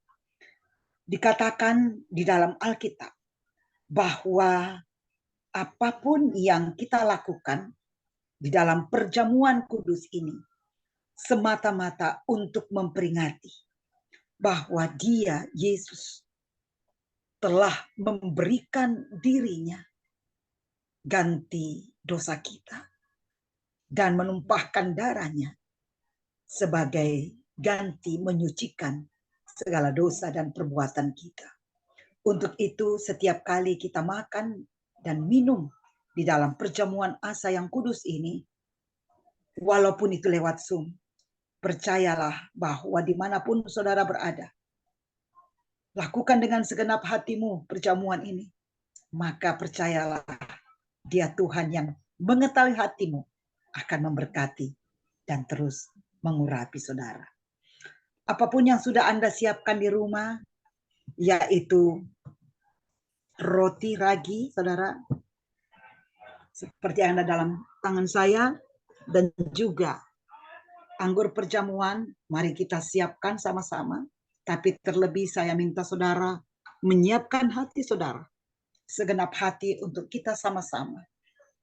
Dikatakan di dalam Alkitab bahwa apapun yang kita lakukan di dalam perjamuan kudus ini semata-mata untuk memperingati bahwa Dia, Yesus, telah memberikan dirinya ganti dosa kita dan menumpahkan darahnya sebagai ganti menyucikan segala dosa dan perbuatan kita. Untuk itu setiap kali kita makan dan minum di dalam perjamuan asa yang kudus ini, walaupun itu lewat Zoom, percayalah bahwa dimanapun saudara berada, lakukan dengan segenap hatimu perjamuan ini. Maka percayalah, Dia Tuhan yang mengetahui hatimu akan memberkati dan terus mengurapi saudara. Apapun yang sudah Anda siapkan di rumah, yaitu roti ragi, saudara, seperti yang ada dalam tangan saya, dan juga anggur perjamuan, mari kita siapkan sama-sama. Tapi terlebih saya minta saudara menyiapkan hati saudara, segenap hati untuk kita sama-sama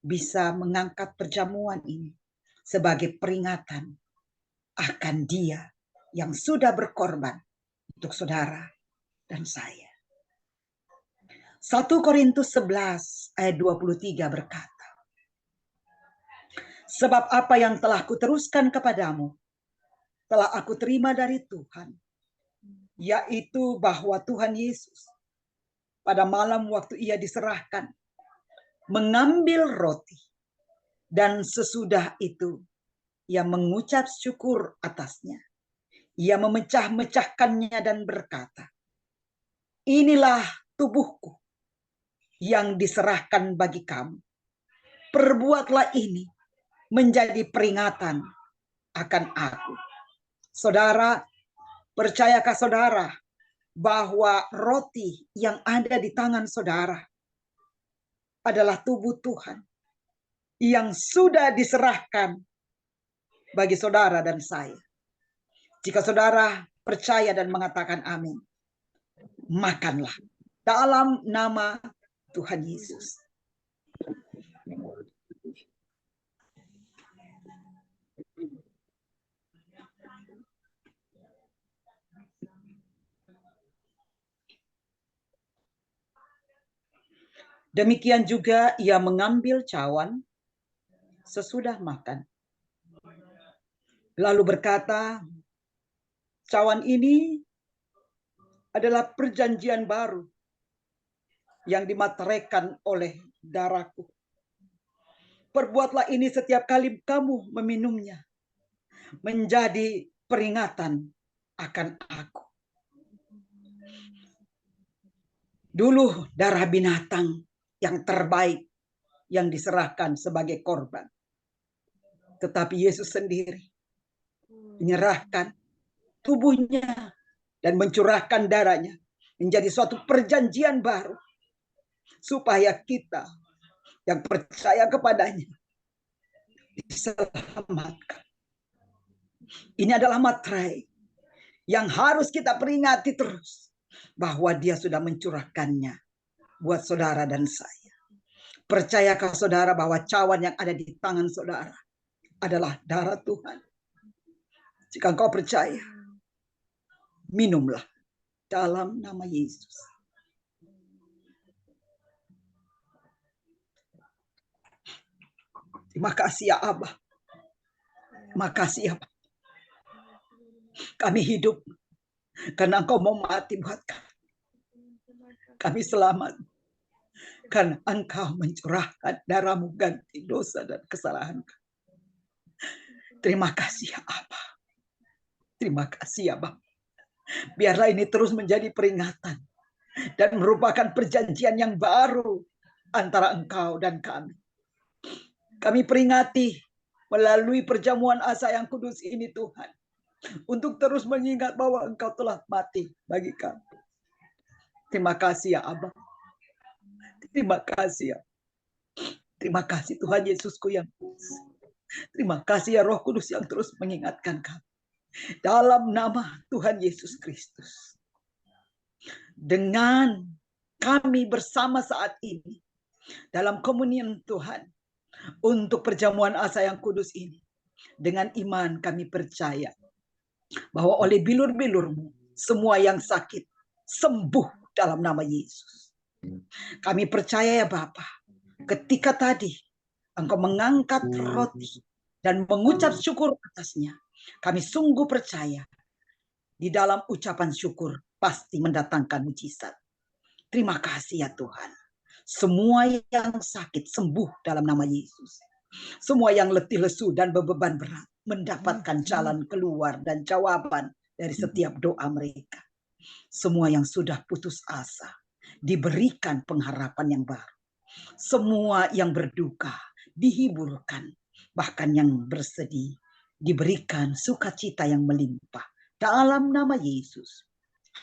bisa mengangkat perjamuan ini sebagai peringatan akan Dia yang sudah berkorban untuk saudara dan saya. 1 Korintus 11 ayat 23 berkata, sebab apa yang telah kuteruskan kepadamu, telah aku terima dari Tuhan, yaitu bahwa Tuhan Yesus pada malam waktu Ia diserahkan, mengambil roti, dan sesudah itu Ia mengucap syukur atasnya. Ia memecah-mecahkannya dan berkata, inilah tubuhku yang diserahkan bagi kamu. Perbuatlah ini menjadi peringatan akan aku. Saudara, percayakah saudara bahwa roti yang ada di tangan saudara adalah tubuh Tuhan yang sudah diserahkan bagi saudara dan saya? Jika saudara percaya dan mengatakan amin, makanlah dalam nama Tuhan Yesus. Demikian juga Ia mengambil cawan sesudah makan, lalu berkata, cawan ini adalah perjanjian baru yang dimateraikan oleh darahku. Perbuatlah ini setiap kali kamu meminumnya, menjadi peringatan akan aku. Dulu darah binatang yang terbaik yang diserahkan sebagai korban. Tetapi Yesus sendiri menyerahkan tubuhnya dan mencurahkan darahnya menjadi suatu perjanjian baru supaya kita yang percaya kepadanya diselamatkan. Ini adalah materai yang harus kita peringati terus, bahwa dia sudah mencurahkannya buat saudara dan saya. Percayakah saudara bahwa cawan yang ada di tangan saudara adalah darah Tuhan? Jika engkau percaya, minumlah dalam nama Yesus. Terima kasih ya Abah. Makasih ya Pak. Kami hidup karena Engkau mau mati buat kami. Kami selamat karena Engkau mencurahkan darah-Mu ganti dosa dan kesalahan kami. Terima kasih ya Abah. Terima kasih ya Bapa. Biarlah ini terus menjadi peringatan dan merupakan perjanjian yang baru antara Engkau dan kami. Kami peringati melalui perjamuan asa yang kudus ini Tuhan, untuk terus mengingat bahwa Engkau telah mati bagi kami. Terima kasih ya Abah. Terima kasih ya. Terima kasih Tuhan Yesusku yang kudus. Terima kasih ya Roh Kudus yang terus mengingatkan kami. Dalam nama Tuhan Yesus Kristus. Dengan kami bersama saat ini dalam komunion Tuhan untuk perjamuan asa yang kudus ini, dengan iman kami percaya bahwa oleh bilur-bilur-Mu semua yang sakit sembuh dalam nama Yesus. Kami percaya ya Bapa, ketika tadi Engkau mengangkat roti dan mengucap syukur atasnya, kami sungguh percaya di dalam ucapan syukur pasti mendatangkan mujizat. Terima kasih ya Tuhan. Semua yang sakit sembuh dalam nama Yesus. Semua yang letih lesu dan beban berat mendapatkan jalan keluar dan jawaban dari setiap doa mereka. Semua yang sudah putus asa diberikan pengharapan yang baru. Semua yang berduka dihiburkan. Bahkan yang bersedih diberikan sukacita yang melimpah. Dalam nama Yesus.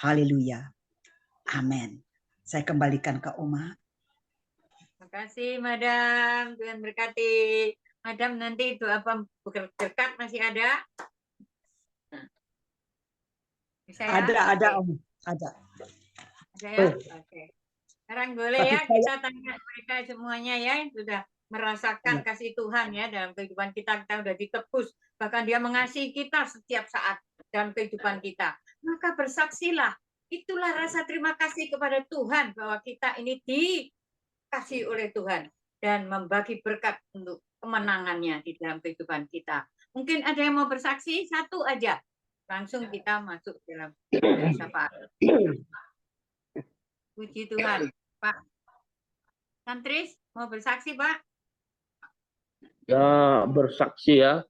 Haleluya. Amin. Saya kembalikan ke Oma. Terima kasih, Madam. Tuhan berkati. Madam, nanti doa berkat masih ada? Bisa ya? Ada Oke. Om. Ada. Ada ya? Oke. Sekarang boleh ya kita tanya mereka semuanya ya yang sudah merasakan kasih Tuhan ya dalam kehidupan kita. Kita sudah ditebus. Bahkan Dia mengasihi kita setiap saat dalam kehidupan kita. Maka bersaksilah. Itulah rasa terima kasih kepada Tuhan bahwa kita ini dikasih oleh Tuhan dan membagi berkat untuk kemenangannya di dalam kehidupan kita. Mungkin ada yang mau bersaksi? Satu aja. Langsung kita masuk dalam sapaan. Puji Tuhan. Pak Santris, mau bersaksi, Pak? Ya, bersaksi ya.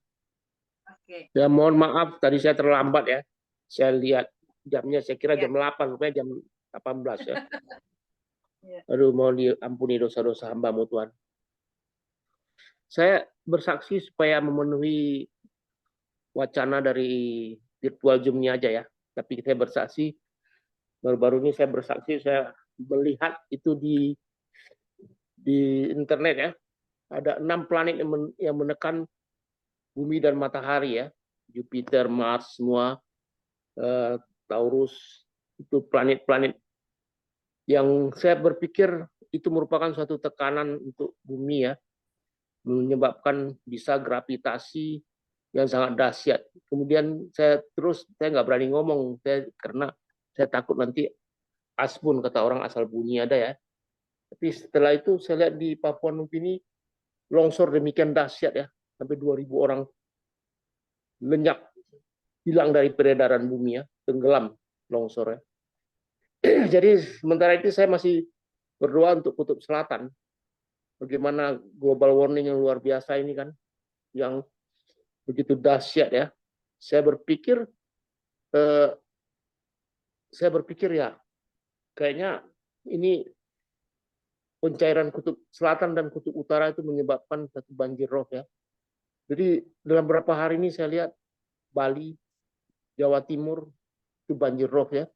Oke. Ya, mohon maaf tadi saya terlambat ya. Saya lihat jamnya, saya kira Ya. jam 8, rupanya jam 18 ya. Ya. Aduh, mohon diampuni dosa-dosa hamba-Mu Tuhan. Saya bersaksi supaya memenuhi wacana dari virtual Zoom-nya aja ya. Tapi saya bersaksi, baru-baru ini saya bersaksi, saya melihat itu di internet ya. Ada 6 planet yang menekan bumi dan matahari ya. Jupiter, Mars, semua, Taurus, itu planet-planet yang saya berpikir itu merupakan suatu tekanan untuk bumi ya, menyebabkan bisa gravitasi yang sangat dahsyat. Kemudian saya nggak berani ngomong, karena saya takut nanti asbun, kata orang, asal bunyi ada ya. Tapi setelah itu saya lihat di Papua Nugini longsor demikian dahsyat ya, sampai 2.000 orang lenyap, hilang dari peredaran bumi ya, tenggelam longsor ya. Jadi sementara itu saya masih berdoa untuk Kutub Selatan. Bagaimana global warming yang luar biasa ini kan, yang begitu dahsyat ya. Saya berpikir ya, kayaknya ini pencairan kutub selatan dan kutub utara itu menyebabkan satu banjir rob ya. Jadi dalam beberapa hari ini saya lihat Bali, Jawa Timur itu banjir rob ya.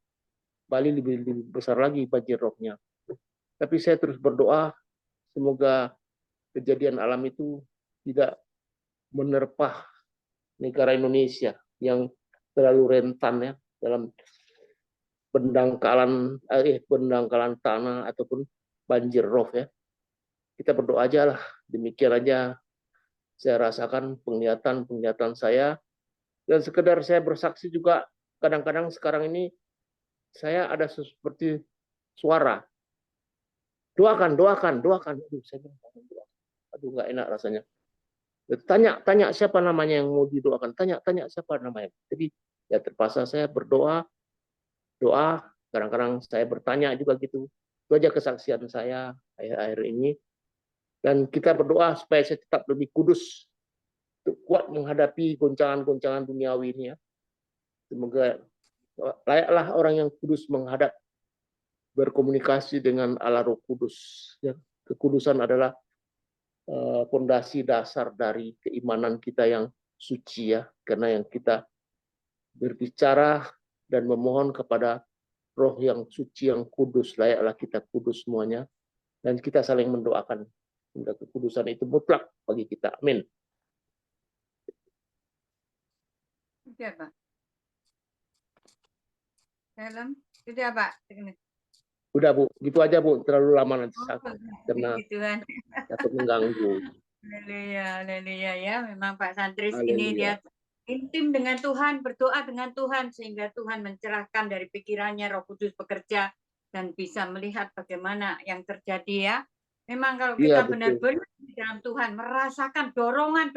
Bali lebih besar lagi banjir robnya. Tapi saya terus berdoa semoga kejadian alam itu tidak menerpa negara Indonesia yang terlalu rentan ya dalam pendangkalan tanah ataupun banjir rob ya. Kita berdoa aja lah, demikian aja saya rasakan penglihatan saya, dan sekedar saya bersaksi juga kadang-kadang sekarang ini saya ada seperti suara doakan. Aduh, saya bilang, aduh nggak enak rasanya. Tanya siapa namanya yang mau didoakan, tanya siapa namanya. Jadi ya terpaksa saya doa. Kadang-kadang saya bertanya juga gitu. Itu aja kesaksian saya akhir-akhir ini. Dan kita berdoa supaya saya tetap lebih kudus, kuat menghadapi goncangan-goncangan duniawi ini ya. Semoga layaklah orang yang kudus menghadap berkomunikasi dengan Allah Roh Kudus. Ya. Kekudusan adalah fondasi dasar dari keimanan kita yang suci ya, karena yang kita berbicara dan memohon kepada Roh yang suci yang kudus, layaklah kita kudus semuanya, dan kita saling mendoakan sehingga kekudusan itu mutlak bagi kita. Amin. Sudah, Pak. Dalam, sudah, Pak. Udah Bu, gitu aja Bu, terlalu lama nanti karena Tuhan. takut mengganggu. Haleluya ya. Memang Pak Santris Haleluya. ini dia intim dengan Tuhan, berdoa dengan Tuhan sehingga Tuhan mencerahkan dari pikirannya, Roh Kudus bekerja dan bisa melihat bagaimana yang terjadi ya. Memang kalau kita benar-benar di dalam Tuhan merasakan dorongan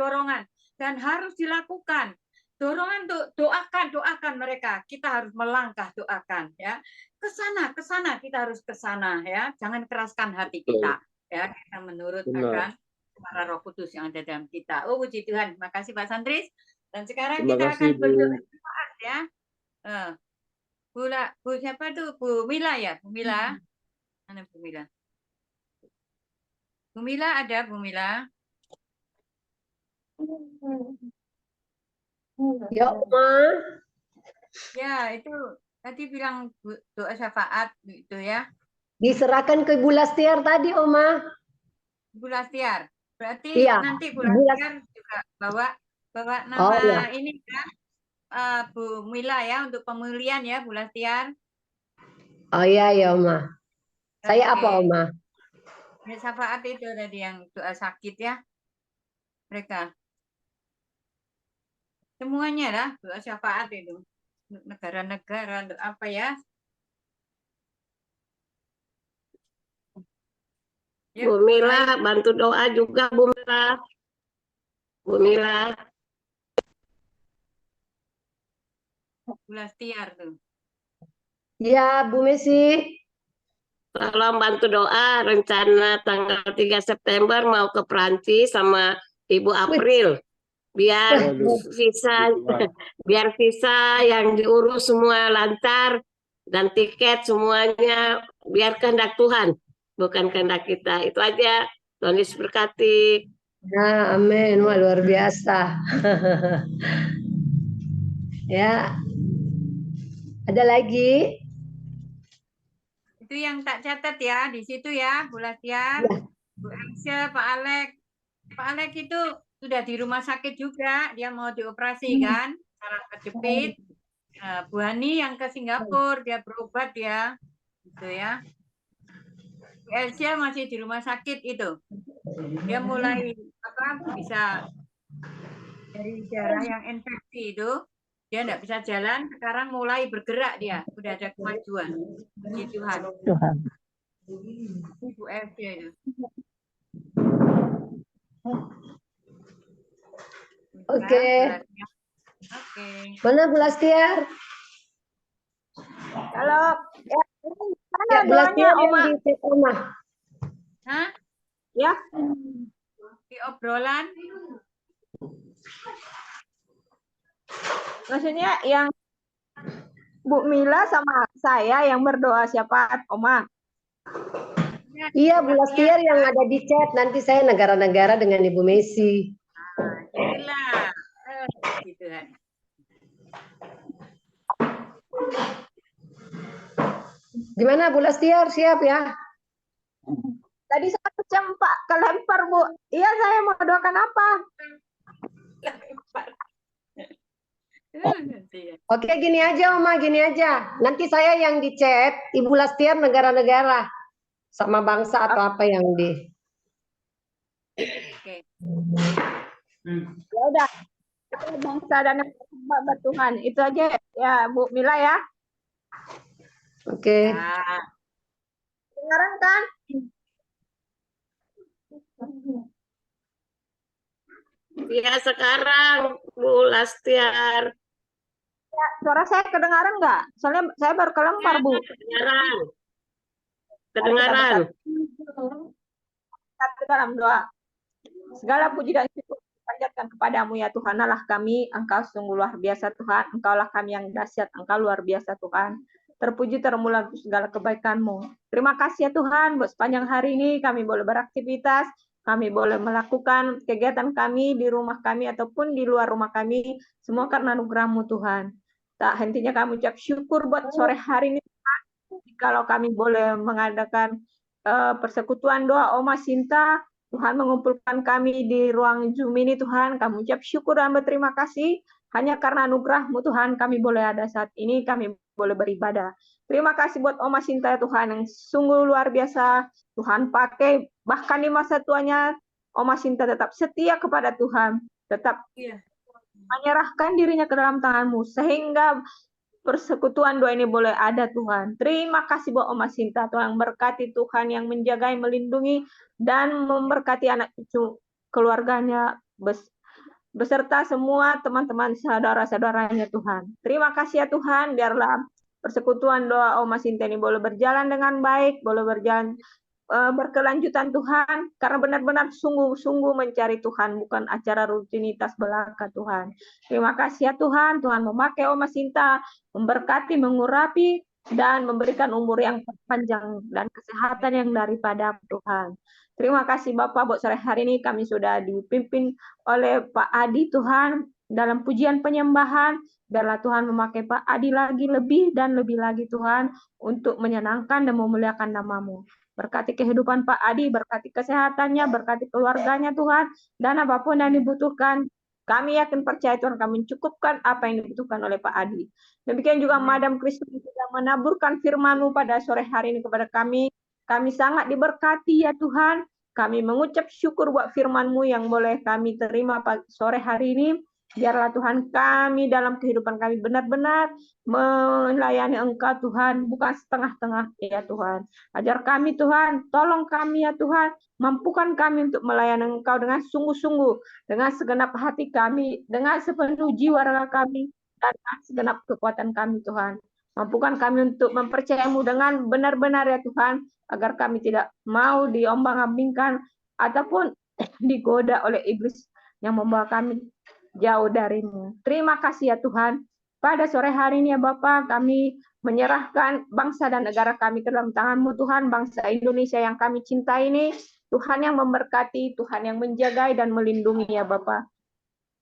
dan harus dilakukan. Dorongan untuk doakan mereka. Kita harus melangkah, doakan ya. Ke sana kita harus ke sana ya. Jangan keraskan hati kita ya. Kita menurut akan suara Roh Kudus yang ada dalam kita. Oh, puji Tuhan. Terima kasih Pak Santris. Dan sekarang kita akan berdoa ya. Bu siapa tuh? Bu Mila ya? Bu Mila. Mana Bu Mila? Bu Mila ada Bu Mila? Ya, Oma. Ya, itu tadi bilang doa syafaat itu ya. Diserahkan ke Bu Lastiar tadi, Oma. Bu Lastiar. Berarti Iya, nanti Bu Lastiar juga bawa nama ini ya. Bu Mila ya untuk pemulihan ya Bu Lastiar. Oh iya ya, Oma. Saya apa, Oma? Ya, syafaat itu tadi yang doa sakit ya. Mereka. Semuanya lah doa syafaat itu. Negara-negara untuk apa ya? Bu Mila, bantu doa juga Bu Mila. Bu Mila. Bu Lastiar tuh. Ya, Bu Messi. Tolong bantu doa rencana tanggal 3 September mau ke Perancis sama Ibu April. Biar visa yang diurus semua lancar dan tiket semuanya biar kehendak Tuhan, bukan kehendak kita. Itu aja. Tuhan Yesus berkati. Ya, amin. Wah, luar biasa. Ya. Ada lagi? Itu yang tak catat ya, di situ ya, Bu Lastiar, Bu Elsa, Pak Alek. Pak Alek itu sudah di rumah sakit juga, dia mau dioperasi kan, saraf kejepit. Bu Hani yang ke Singapura, dia berobat ya, gitu ya. Bu Elsa masih di rumah sakit itu, dia mulai bisa dari darah yang infeksi itu. Dia tidak bisa jalan, sekarang mulai bergerak dia. Udah ada kemajuan. Puji Tuhan. Ibu RC itu. Oke. Oke. Mana Bu Lastiar? Kalau Ya, Bu Lastiar yang di Oma. Hah? Ya. Di obrolan. Maksudnya yang Bu Mila sama saya yang berdoa syafaat, Oma. Ya, Iya, Bu Lastiar yang ada di chat. Nanti saya negara-negara dengan Ibu Messi. Itulah. Puji Tuhan. Gimana Bu Lastiar, siap ya? Tadi saya kecempak, kelempar Bu. Iya, saya mau doakan apa? Oke, gini aja Oma, gini aja. Nanti saya yang di chat, Ibu Lastiar negara-negara sama bangsa atau apa yang di. Oke. Ya udah, kita bangsa dan negara Tuhan. Itu aja ya Bu Mila ya. Oke. Nah, Dengaran kan? Ya sekarang Bu Lastiar. Ya, suara saya kedengaran nggak? Soalnya saya baru kelempar Bu. Kedengaran. Kedengaran. Kita dalam doa. Segala puji dan syukur panjatkan kepadamu ya Tuhan Allah kami. Engkau sungguh luar biasa Tuhan. Engkaulah kami yang dahsyat. Engkau luar biasa Tuhan. Terpuji termulah segala kebaikan-Mu. Terima kasih ya Tuhan buat sepanjang hari ini kami boleh beraktivitas. Kami boleh melakukan kegiatan kami di rumah kami ataupun di luar rumah kami. Semua karena anugerah-Mu Tuhan. Tak hentinya kami ucap syukur buat sore hari ini Tuhan. Kalau kami boleh mengadakan persekutuan doa Oma Sinta, Tuhan mengumpulkan kami di ruang Zoom ini Tuhan. Kami ucap syukur dan berterima kasih. Hanya karena anugerah-Mu Tuhan kami boleh ada saat ini, kami boleh beribadah. Terima kasih buat Oma Sinta ya Tuhan yang sungguh luar biasa. Tuhan pakai bahkan di masa tuanya Oma Sinta tetap setia kepada Tuhan. Tetap menyerahkan dirinya ke dalam tangan-Mu. Sehingga persekutuan doa ini boleh ada Tuhan. Terima kasih buat Oma Sinta Tuhan. Berkati Tuhan yang menjaga, melindungi, dan memberkati anak cucu keluarganya beserta semua teman-teman saudara-saudaranya Tuhan. Terima kasih ya Tuhan. Biarlah persekutuan doa Oma Sinta ini boleh berjalan dengan baik, boleh berjalan berkelanjutan Tuhan, karena benar-benar sungguh-sungguh mencari Tuhan, bukan acara rutinitas belaka Tuhan. Terima kasih ya Tuhan, Tuhan memakai Oma Sinta, memberkati, mengurapi, dan memberikan umur yang panjang dan kesehatan yang daripada Tuhan. Terima kasih Bapak, buat sore hari ini kami sudah dipimpin oleh Pak Adi Tuhan, dalam pujian penyembahan, biarlah Tuhan memakai Pak Adi lagi lebih dan lebih lagi Tuhan, untuk menyenangkan dan memuliakan nama-Mu. Berkati kehidupan Pak Adi, berkati kesehatannya, berkati keluarganya Tuhan, dan apapun yang dibutuhkan, kami yakin percaya Tuhan kami mencukupkan apa yang dibutuhkan oleh Pak Adi. Demikian juga Madam Kristus sudah menaburkan firman-Mu pada sore hari ini kepada kami. Kami sangat diberkati ya Tuhan. Kami mengucap syukur buat firman-Mu yang boleh kami terima sore hari ini. Biarlah Tuhan kami dalam kehidupan kami benar-benar melayani Engkau Tuhan, bukan setengah-tengah ya Tuhan. Ajar kami Tuhan, tolong kami ya Tuhan, mampukan kami untuk melayani Engkau dengan sungguh-sungguh, dengan segenap hati kami, dengan sepenuh jiwa raga kami, dan dengan segenap kekuatan kami Tuhan. Mampukan kami untuk mempercayamu dengan benar-benar ya Tuhan, agar kami tidak mau diombang-ambingkan ataupun digoda oleh iblis yang membawa kami jauh darimu. Terima kasih ya Tuhan. Pada sore hari ini ya Bapa, kami menyerahkan bangsa dan negara kami ke dalam tangan-Mu Tuhan, bangsa Indonesia yang kami cintai ini, Tuhan yang memberkati, Tuhan yang menjaga dan melindungi ya Bapa.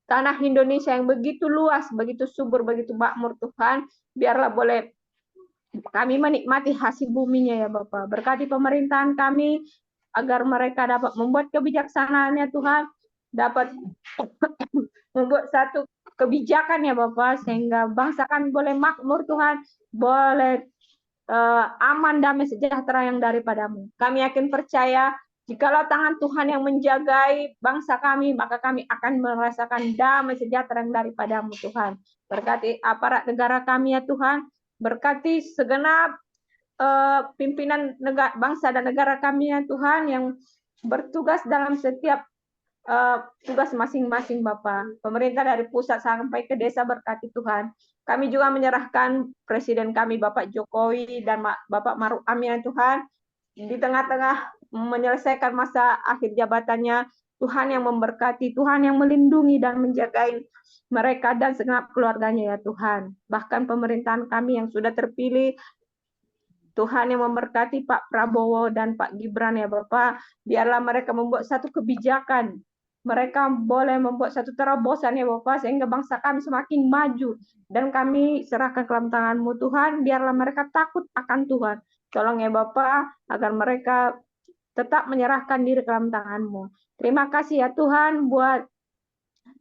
Tanah Indonesia yang begitu luas, begitu subur, begitu makmur Tuhan, biarlah boleh kami menikmati hasil buminya ya Bapa. Berkati pemerintahan kami, agar mereka dapat membuat kebijaksanaan ya Tuhan, dapat membuat satu kebijakan ya Bapak, sehingga bangsa kami boleh makmur Tuhan, boleh aman, damai, sejahtera yang daripada-Mu. Kami yakin percaya, jikalau tangan Tuhan yang menjagai bangsa kami, maka kami akan merasakan damai sejahtera yang daripada-Mu Tuhan. Berkati aparat negara kami ya Tuhan, berkati segenap pimpinan bangsa dan negara kami ya Tuhan, yang bertugas dalam setiap tugas masing-masing Bapak. Pemerintah dari pusat sampai ke desa, berkati Tuhan. Kami juga menyerahkan Presiden kami Bapak Jokowi dan Bapak Maruf Amin Tuhan, di tengah-tengah menyelesaikan masa akhir jabatannya, Tuhan yang memberkati, Tuhan yang melindungi dan menjaga mereka dan segenap keluarganya ya Tuhan. Bahkan pemerintahan kami yang sudah terpilih, Tuhan yang memberkati Pak Prabowo dan Pak Gibran ya Bapak. Biarlah mereka membuat satu kebijakan. Mereka boleh membuat satu terobosan ya Bapak, sehingga bangsa kami semakin maju. Dan kami serahkan ke dalam tangan-Mu Tuhan, biarlah mereka takut akan Tuhan. Tolong ya Bapak, agar mereka tetap menyerahkan diri ke dalam tangan-Mu. Terima kasih ya Tuhan buat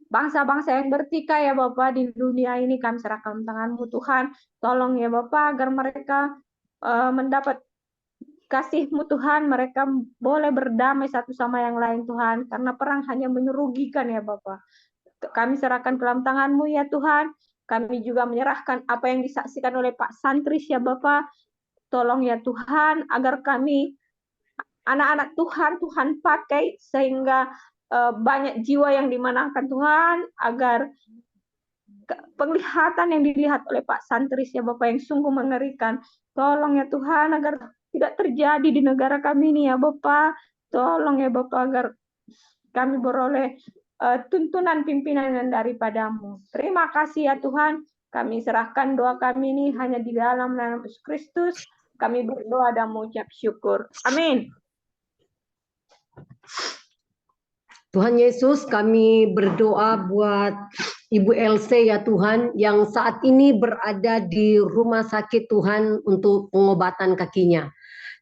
bangsa-bangsa yang bertikai ya Bapak di dunia ini, kami serahkan ke tangan-Mu Tuhan. Tolong ya Bapak agar mereka mendapat kasih-Mu Tuhan, mereka boleh berdamai satu sama yang lain Tuhan, karena perang hanya merugikan ya Bapak. Kami serahkan ke dalam tangan-Mu ya Tuhan. Kami juga menyerahkan apa yang disaksikan oleh Pak Santris ya Bapak. Tolong ya Tuhan agar kami anak-anak Tuhan, Tuhan pakai sehingga banyak jiwa yang dimenangkan Tuhan, agar penglihatan yang dilihat oleh Pak Santris ya Bapak yang sungguh mengerikan. Tolong ya Tuhan agar tidak terjadi di negara kami ini ya Bapak. Tolong ya Bapak agar kami beroleh tuntunan pimpinan daripada-Mu. Terima kasih ya Tuhan. Kami serahkan doa kami ini hanya di dalam nama Yesus Kristus. Kami berdoa dan mengucap syukur. Amin. Tuhan Yesus, kami berdoa buat Ibu Else ya Tuhan, yang saat ini berada di rumah sakit Tuhan untuk pengobatan kakinya.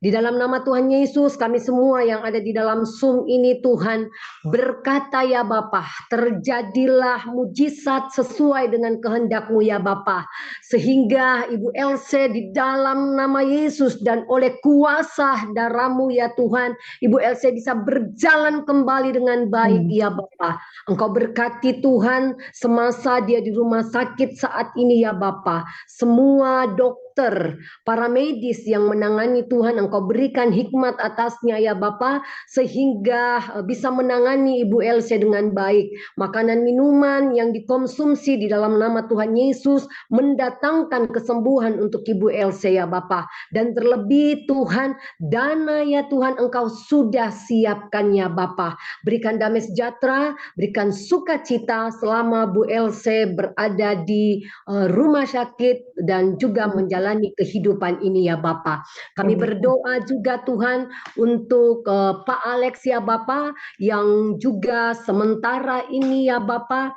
Di dalam nama Tuhan Yesus, kami semua yang ada di dalam Zoom ini Tuhan, berkata ya Bapa, terjadilah mujizat sesuai dengan kehendak-Mu ya Bapa, sehingga Ibu Else di dalam nama Yesus dan oleh kuasa darah-Mu ya Tuhan, Ibu Else bisa berjalan kembali dengan baik ya Bapa. Engkau berkati Tuhan semasa dia di rumah sakit saat ini ya Bapa. Semua dokter, para medis yang menangani Tuhan, Engkau berikan hikmat atasnya ya Bapa, sehingga bisa menangani Ibu Else dengan baik. Makanan minuman yang dikonsumsi di dalam nama Tuhan Yesus mendatangkan kesembuhan untuk Ibu Else ya Bapa. Dan terlebih Tuhan, dana ya Tuhan Engkau sudah siapkan ya Bapa. Berikan damai sejahtera, berikan sukacita selama Bu Else berada di rumah sakit dan juga menjalani kehidupan ini ya Bapa. Kami berdoa juga Tuhan untuk Pak Alex ya Bapa, yang juga sementara ini ya Bapa,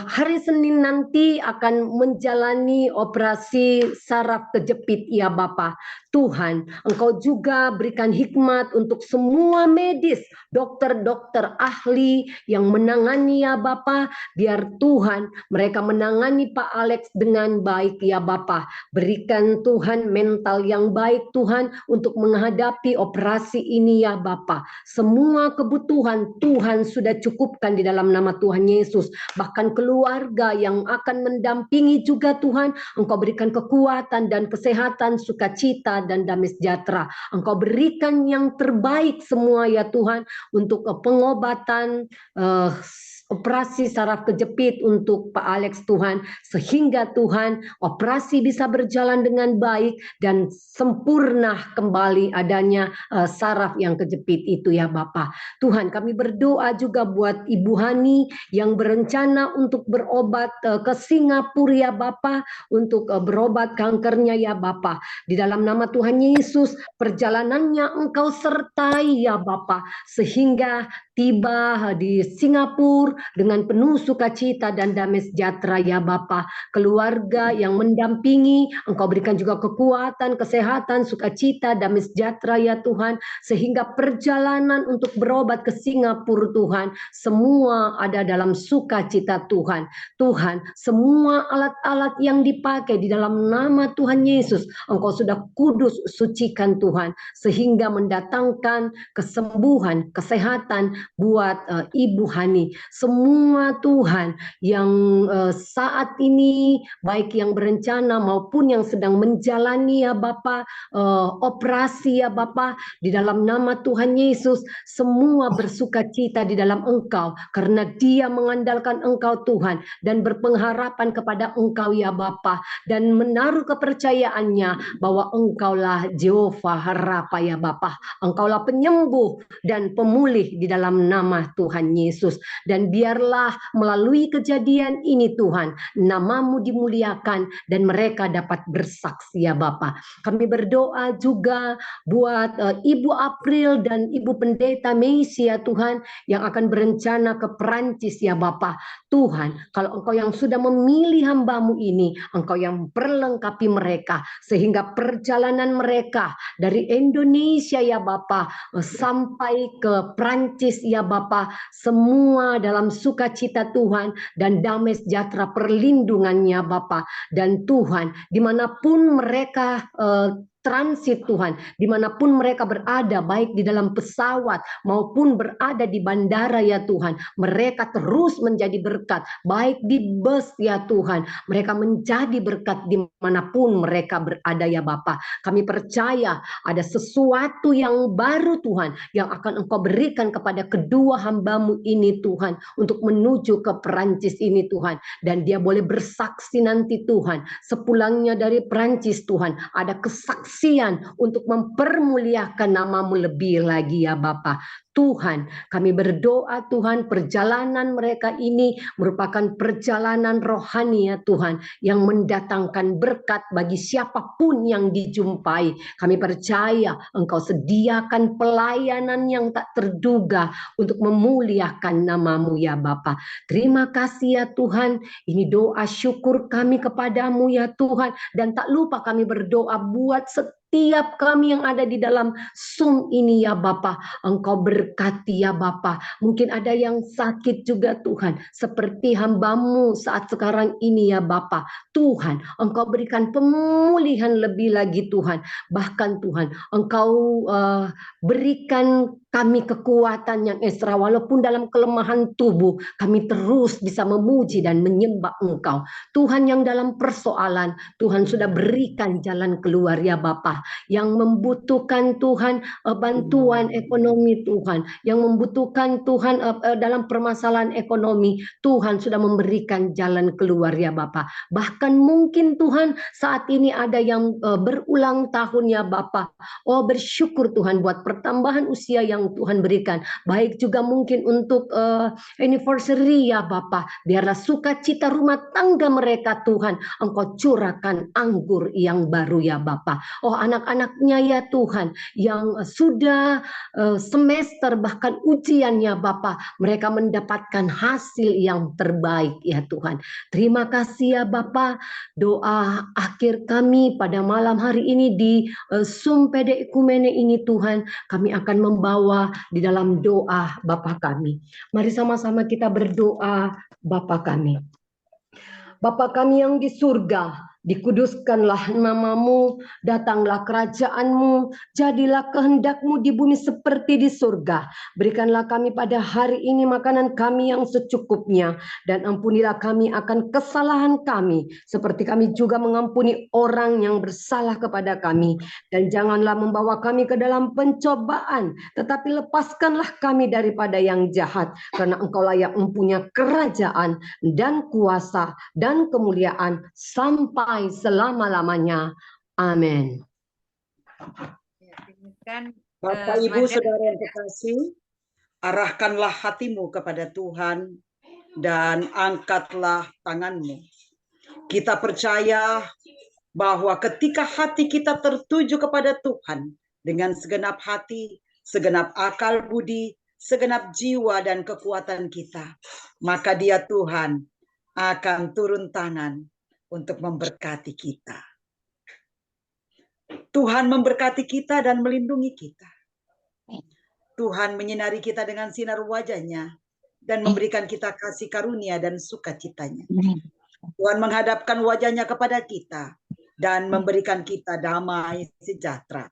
hari Senin nanti akan menjalani operasi saraf kejepit ya Bapa. Tuhan, Engkau juga berikan hikmat untuk semua medis, dokter-dokter ahli yang menangani ya Bapa, biar Tuhan mereka menangani Pak Alex dengan baik ya Bapa. Berikan Tuhan mental yang baik Tuhan untuk menghadapi operasi ini ya Bapa. Semua kebutuhan Tuhan sudah cukupkan di dalam nama Tuhan Yesus. Bahkan keluarga yang akan mendampingi juga Tuhan, Engkau berikan kekuatan dan kesehatan, sukacita dan damai sejahtera. Engkau berikan yang terbaik semua ya Tuhan untuk pengobatan operasi saraf kejepit untuk Pak Alex Tuhan, sehingga Tuhan operasi bisa berjalan dengan baik dan sempurna kembali adanya saraf yang kejepit itu ya Bapak. Tuhan, kami berdoa juga buat Ibu Hani yang berencana untuk berobat ke Singapura ya Bapak, untuk berobat kankernya ya Bapak. Di dalam nama Tuhan Yesus, perjalanannya Engkau sertai ya Bapak, sehingga tiba di Singapura dengan penuh sukacita dan damai sejahtera ya Bapa. Keluarga yang mendampingi, Engkau berikan juga kekuatan, kesehatan, sukacita, damai sejahtera ya Tuhan, sehingga perjalanan untuk berobat ke Singapura Tuhan, semua ada dalam sukacita Tuhan. Tuhan, semua alat-alat yang dipakai di dalam nama Tuhan Yesus, Engkau sudah kudus sucikan Tuhan, sehingga mendatangkan kesembuhan, kesehatan buat Ibu Hani. Semua Tuhan yang saat ini baik yang berencana maupun yang sedang menjalani ya Bapa, operasi ya Bapa, di dalam nama Tuhan Yesus, semua bersukacita di dalam Engkau karena dia mengandalkan Engkau Tuhan dan berpengharapan kepada Engkau ya Bapa, dan menaruh kepercayaannya bahwa Engkaulah Jehovah Rafa ya Bapa. Engkaulah penyembuh dan pemulih di dalam dalam nama Tuhan Yesus. Dan biarlah melalui kejadian ini Tuhan, nama-Mu dimuliakan dan mereka dapat bersaksi ya Bapa. Kami berdoa juga buat Ibu April dan Ibu Pendeta Meisi ya Tuhan, yang akan berencana ke Perancis ya Bapa. Tuhan, kalau Engkau yang sudah memilih hamba-Mu ini, Engkau yang perlengkapi mereka, sehingga perjalanan mereka dari Indonesia ya Bapa sampai ke Prancis ya Bapa, semua dalam sukacita Tuhan dan damai sejahtera perlindungannya Bapa. Dan Tuhan, dimanapun mereka transit Tuhan, dimanapun mereka berada, baik di dalam pesawat maupun berada di bandara ya Tuhan, mereka terus menjadi berkat, baik di bus ya Tuhan, mereka menjadi berkat dimanapun mereka berada ya Bapa. Kami percaya ada sesuatu yang baru Tuhan, yang akan Engkau berikan kepada kedua hamba-Mu ini Tuhan, untuk menuju ke Perancis ini Tuhan, dan dia boleh bersaksi nanti Tuhan, sepulangnya dari Perancis Tuhan, ada kesaksian untuk mempermuliakan nama-Mu lebih lagi ya Bapa. Tuhan, kami berdoa Tuhan, perjalanan mereka ini merupakan perjalanan rohani ya Tuhan, yang mendatangkan berkat bagi siapapun yang dijumpai. Kami percaya Engkau sediakan pelayanan yang tak terduga untuk memuliakan nama-Mu ya Bapa. Terima kasih ya Tuhan, ini doa syukur kami kepadamu ya Tuhan, dan tak lupa kami berdoa buat setiap kami yang ada di dalam Zoom ini ya Bapa. Engkau berkati ya Bapa. Mungkin ada yang sakit juga Tuhan, seperti hamba-Mu saat sekarang ini ya Bapa. Tuhan, Engkau berikan pemulihan lebih lagi Tuhan. Bahkan Tuhan, Engkau berikan kami kekuatan yang ekstra, walaupun dalam kelemahan tubuh kami terus bisa memuji dan menyembah Engkau. Tuhan, yang dalam persoalan Tuhan sudah berikan jalan keluar ya Bapa, yang membutuhkan Tuhan bantuan ekonomi Tuhan, yang membutuhkan Tuhan dalam permasalahan ekonomi, Tuhan sudah memberikan jalan keluar ya Bapa. Bahkan mungkin Tuhan saat ini ada yang berulang tahun ya Bapa. Oh, bersyukur Tuhan buat pertambahan usia yang Tuhan berikan, baik juga mungkin untuk anniversary ya Bapa. Biarlah sukacita rumah tangga mereka Tuhan, Engkau curahkan anggur yang baru ya Bapa. Oh, anak-anaknya ya Tuhan, yang sudah semester bahkan ujian ya Bapa, mereka mendapatkan hasil yang terbaik ya Tuhan. Terima kasih ya Bapa. Doa akhir kami pada malam hari ini di Zoom PD Ekumene ini Tuhan, kami akan membawa di dalam doa Bapa kami. Mari sama-sama kita berdoa. Bapa kami, Bapa kami yang di surga, dikuduskanlah nama-Mu, datanglah kerajaan-Mu, jadilah kehendak-Mu di bumi seperti di surga. Berikanlah kami pada hari ini makanan kami yang secukupnya, dan ampunilah kami akan kesalahan kami, seperti kami juga mengampuni orang yang bersalah kepada kami. Dan janganlah membawa kami ke dalam pencobaan, tetapi lepaskanlah kami daripada yang jahat, karena Engkaulah yang mempunyai kerajaan dan kuasa dan kemuliaan sampai selama-lamanya. Amin. Bapak Ibu Saudara yang terkasih, arahkanlah hatimu kepada Tuhan dan angkatlah tanganmu. Kita percaya bahwa ketika hati kita tertuju kepada Tuhan dengan segenap hati, segenap akal budi, segenap jiwa dan kekuatan kita, maka Dia Tuhan akan turun tangan untuk memberkati kita. Tuhan memberkati kita dan melindungi kita. Tuhan menyinari kita dengan sinar wajah-Nya dan memberikan kita kasih karunia dan sukacitanya. Tuhan menghadapkan wajah-Nya kepada kita dan memberikan kita damai sejahtera.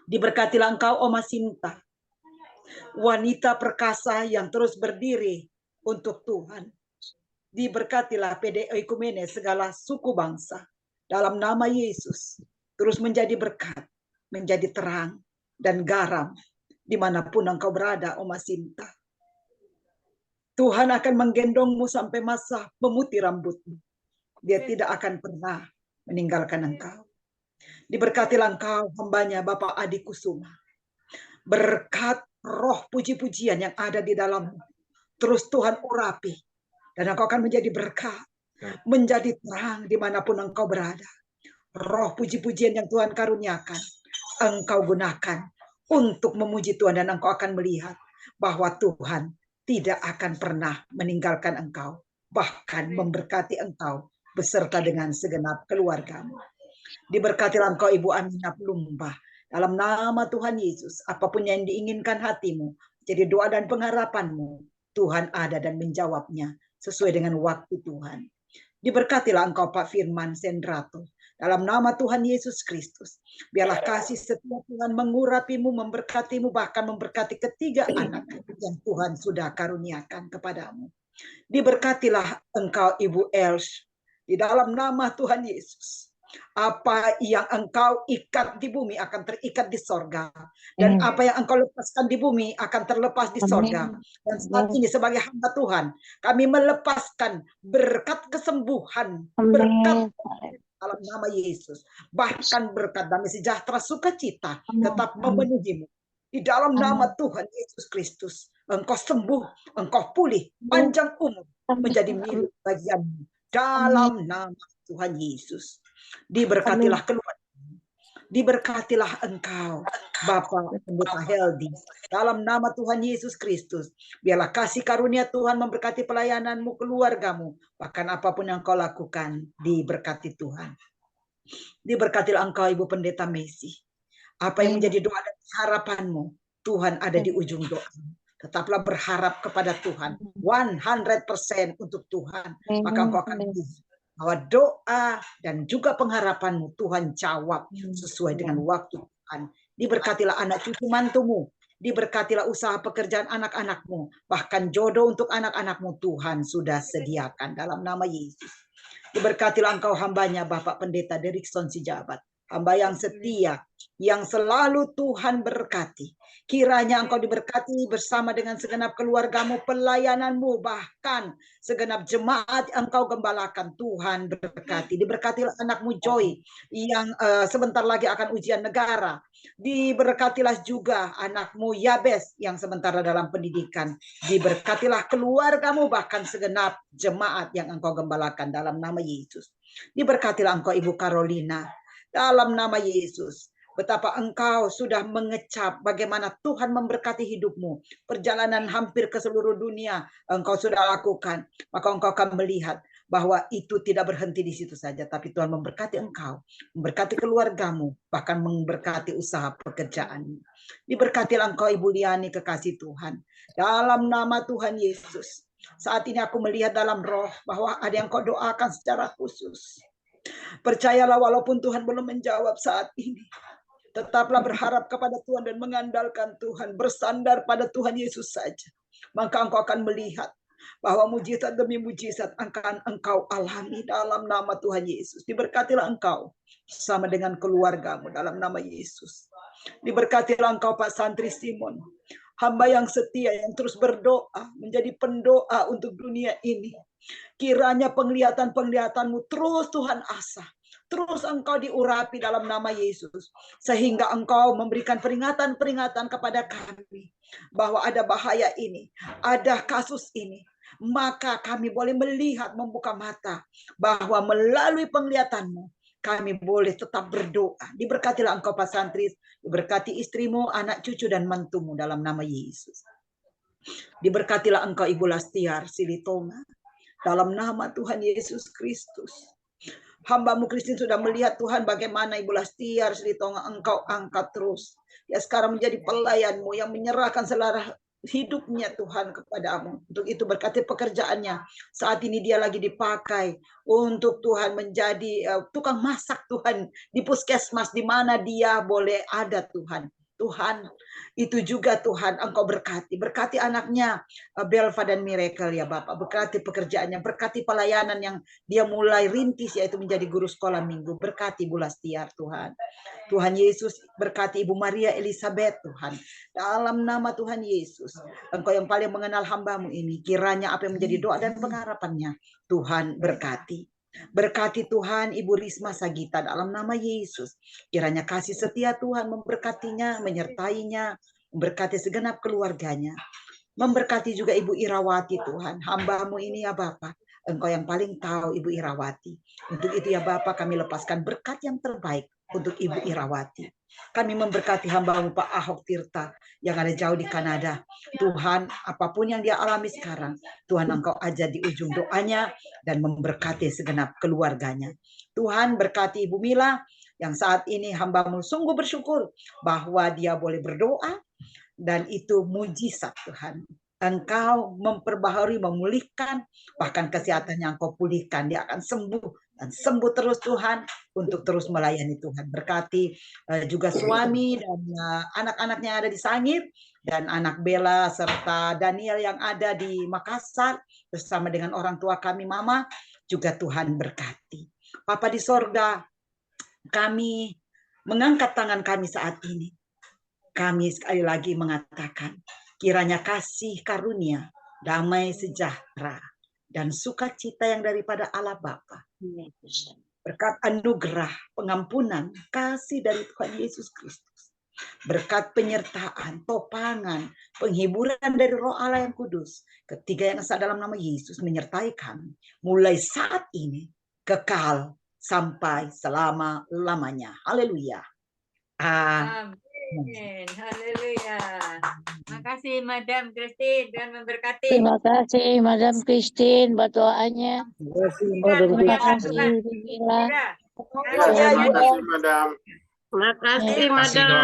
Diberkatilah engkau, Oma Sinta, wanita perkasa yang terus berdiri untuk Tuhan. Diberkatilah PD Ekumene segala suku bangsa. Dalam nama Yesus, terus menjadi berkat, menjadi terang dan garam dimanapun engkau berada, Oma Sinta. Tuhan akan menggendongmu sampai masa memutih rambutmu. Dia tidak akan pernah meninggalkan engkau. Diberkatilah engkau, hambanya Bapak Adi Kusuma. Berkat roh puji-pujian yang ada di dalammu. Terus Tuhan urapi, dan engkau akan menjadi berkat, menjadi terang dimanapun engkau berada. Roh puji-pujian yang Tuhan karuniakan, engkau gunakan untuk memuji Tuhan, dan engkau akan melihat bahwa Tuhan tidak akan pernah meninggalkan engkau, bahkan memberkati engkau beserta dengan segenap keluargamu. Diberkatilah engkau Ibu Aminah Plumbah, dalam nama Tuhan Yesus. Apapun yang diinginkan hatimu, jadi doa dan pengharapanmu, Tuhan ada dan menjawabnya sesuai dengan waktu Tuhan. Diberkatilah engkau Pak Firman Sendrato, dalam nama Tuhan Yesus Kristus. Biarlah kasih setia Tuhan mengurapimu, memberkatimu, bahkan memberkati ketiga anak yang Tuhan sudah karuniakan kepadamu. Diberkatilah engkau Ibu Els, di dalam nama Tuhan Yesus. Apa yang engkau ikat di bumi akan terikat di sorga, dan apa yang engkau lepaskan di bumi akan terlepas di sorga. Dan saat ini sebagai hamba Tuhan, kami melepaskan berkat kesembuhan, berkat dalam nama Yesus, bahkan berkat damai sejahtera sukacita tetap memenuhimu di dalam nama Tuhan Yesus Kristus. Engkau sembuh, engkau pulih, panjang umur menjadi milik bagianmu dalam nama Tuhan Yesus. Diberkatilah keluarga, diberkatilah engkau Bapak Pendeta Heldi, dalam nama Tuhan Yesus Kristus. Biarlah kasih karunia Tuhan memberkati pelayananmu, keluargamu, bahkan apapun yang kau lakukan, diberkati Tuhan. Diberkatilah engkau Ibu Pendeta Messi. Apa yang menjadi doa dan harapanmu, Tuhan ada di ujung doa. Tetaplah berharap kepada Tuhan, 100% untuk Tuhan, maka engkau akan melihat bahwa doa dan juga pengharapanmu Tuhan jawab sesuai dengan waktu Tuhan. Diberkatilah anak cucu mantumu, diberkatilah usaha pekerjaan anak-anakmu, bahkan jodoh untuk anak-anakmu Tuhan sudah sediakan dalam nama Yesus. Diberkatilah engkau hambanya Bapak Pendeta Derikson Sijabat, hamba yang setia, yang selalu Tuhan berkati. Kiranya engkau diberkati bersama dengan segenap keluargamu, pelayananmu, bahkan segenap jemaat engkau gembalakan, Tuhan berkati. Diberkatilah anakmu Joy yang sebentar lagi akan ujian negara. Diberkatilah juga anakmu Yabes yang sementara dalam pendidikan. Diberkatilah keluargamu, bahkan segenap jemaat yang engkau gembalakan dalam nama Yesus. Diberkatilah engkau Ibu Carolina, dalam nama Yesus. Betapa engkau sudah mengecap bagaimana Tuhan memberkati hidupmu. Perjalanan hampir ke seluruh dunia engkau sudah lakukan. Maka engkau akan melihat bahwa itu tidak berhenti di situ saja. Tapi Tuhan memberkati engkau, memberkati keluargamu, bahkan memberkati usaha pekerjaanmu. Diberkatilah engkau Ibu Liani kekasih Tuhan. Dalam nama Tuhan Yesus. Saat ini aku melihat dalam roh bahwa ada yang kau doakan secara khusus. Percayalah walaupun Tuhan belum menjawab saat ini, tetaplah berharap kepada Tuhan dan mengandalkan Tuhan, bersandar pada Tuhan Yesus saja. Maka engkau akan melihat bahwa mujizat demi mujizat akan engkau alami dalam nama Tuhan Yesus. Diberkatilah engkau bersama dengan keluargamu dalam nama Yesus. Diberkatilah engkau Pak Santri Simon, hamba yang setia yang terus berdoa, menjadi pendoa untuk dunia ini. Kiranya penglihatan-penglihatanmu terus Tuhan asah. Terus engkau diurapi dalam nama Yesus. Sehingga engkau memberikan peringatan-peringatan kepada kami. Bahwa ada bahaya ini. Ada kasus ini. Maka kami boleh melihat, membuka mata. Bahwa melalui penglihatanmu, kami boleh tetap berdoa. Diberkatilah engkau Pak Santri. Diberkati istrimu, anak cucu dan mantumu dalam nama Yesus. Diberkatilah engkau Ibu Lastiar Silitonga. Dalam nama Tuhan Yesus Kristus. Hambamu Kristin sudah melihat Tuhan bagaimana Ibu Lastiar Silitonga engkau angkat terus. Ya sekarang menjadi pelayanmu yang menyerahkan seluruh hidupnya Tuhan kepadamu. Untuk itu berkati pekerjaannya. Saat ini dia lagi dipakai untuk Tuhan menjadi tukang masak Tuhan. Di puskesmas di mana dia boleh ada Tuhan. Tuhan, itu juga Tuhan engkau berkati. Berkati anaknya Belva dan Miracle ya Bapak. Berkati pekerjaannya, berkati pelayanan yang dia mulai rintis yaitu menjadi guru sekolah minggu. Berkati Bu Lastiar Tuhan. Tuhan Yesus berkati Ibu Maria Elizabeth Tuhan. Dalam nama Tuhan Yesus. Engkau yang paling mengenal hambamu ini. Kiranya apa yang menjadi doa dan pengharapannya Tuhan berkati. Berkati Tuhan Ibu Risma Sagita dalam nama Yesus. Kiranya kasih setia Tuhan memberkatinya, menyertainya, memberkati segenap keluarganya, memberkati juga Ibu Irawati Tuhan, hamba-Mu ini ya Bapa. Engkau yang paling tahu Ibu Irawati. Untuk itu ya Bapa, kami lepaskan berkat yang terbaik untuk Ibu Irawati. Kami memberkati hamba-Mu Pak Ahok Tirta yang ada jauh di Kanada. Tuhan, apapun yang dia alami sekarang, Tuhan Engkau aja di ujung doanya dan memberkati segenap keluarganya. Tuhan berkati Ibu Mila yang saat ini hamba-Mu sungguh bersyukur bahwa dia boleh berdoa dan itu mujizat Tuhan. Engkau memperbaharui, memulihkan, bahkan kesehatan yang Engkau pulihkan. Dia akan sembuh dan sembuh terus Tuhan untuk terus melayani Tuhan. Berkati juga suami dan anak-anaknya yang ada di Sangir dan anak Bella serta Daniel yang ada di Makassar bersama dengan orang tua kami Mama, juga Tuhan berkati. Papa di sorga, kami mengangkat tangan kami saat ini. Kami sekali lagi mengatakan, kiranya kasih karunia, damai sejahtera, dan sukacita yang daripada Allah Bapa, berkat anugerah, pengampunan, kasih dari Tuhan Yesus Kristus, berkat penyertaan, topangan, penghiburan dari Roh Allah yang kudus, ketiga yang esa dalam nama Yesus menyertai kami, mulai saat ini, kekal, sampai selama-lamanya. Haleluya. Amin. Haleluya. Makasih Madam Christine dan memberkati. Terima kasih Madam Christine buat doanya. Terima kasih Ibu Mila. Makasih, Madam. Kasih doanya.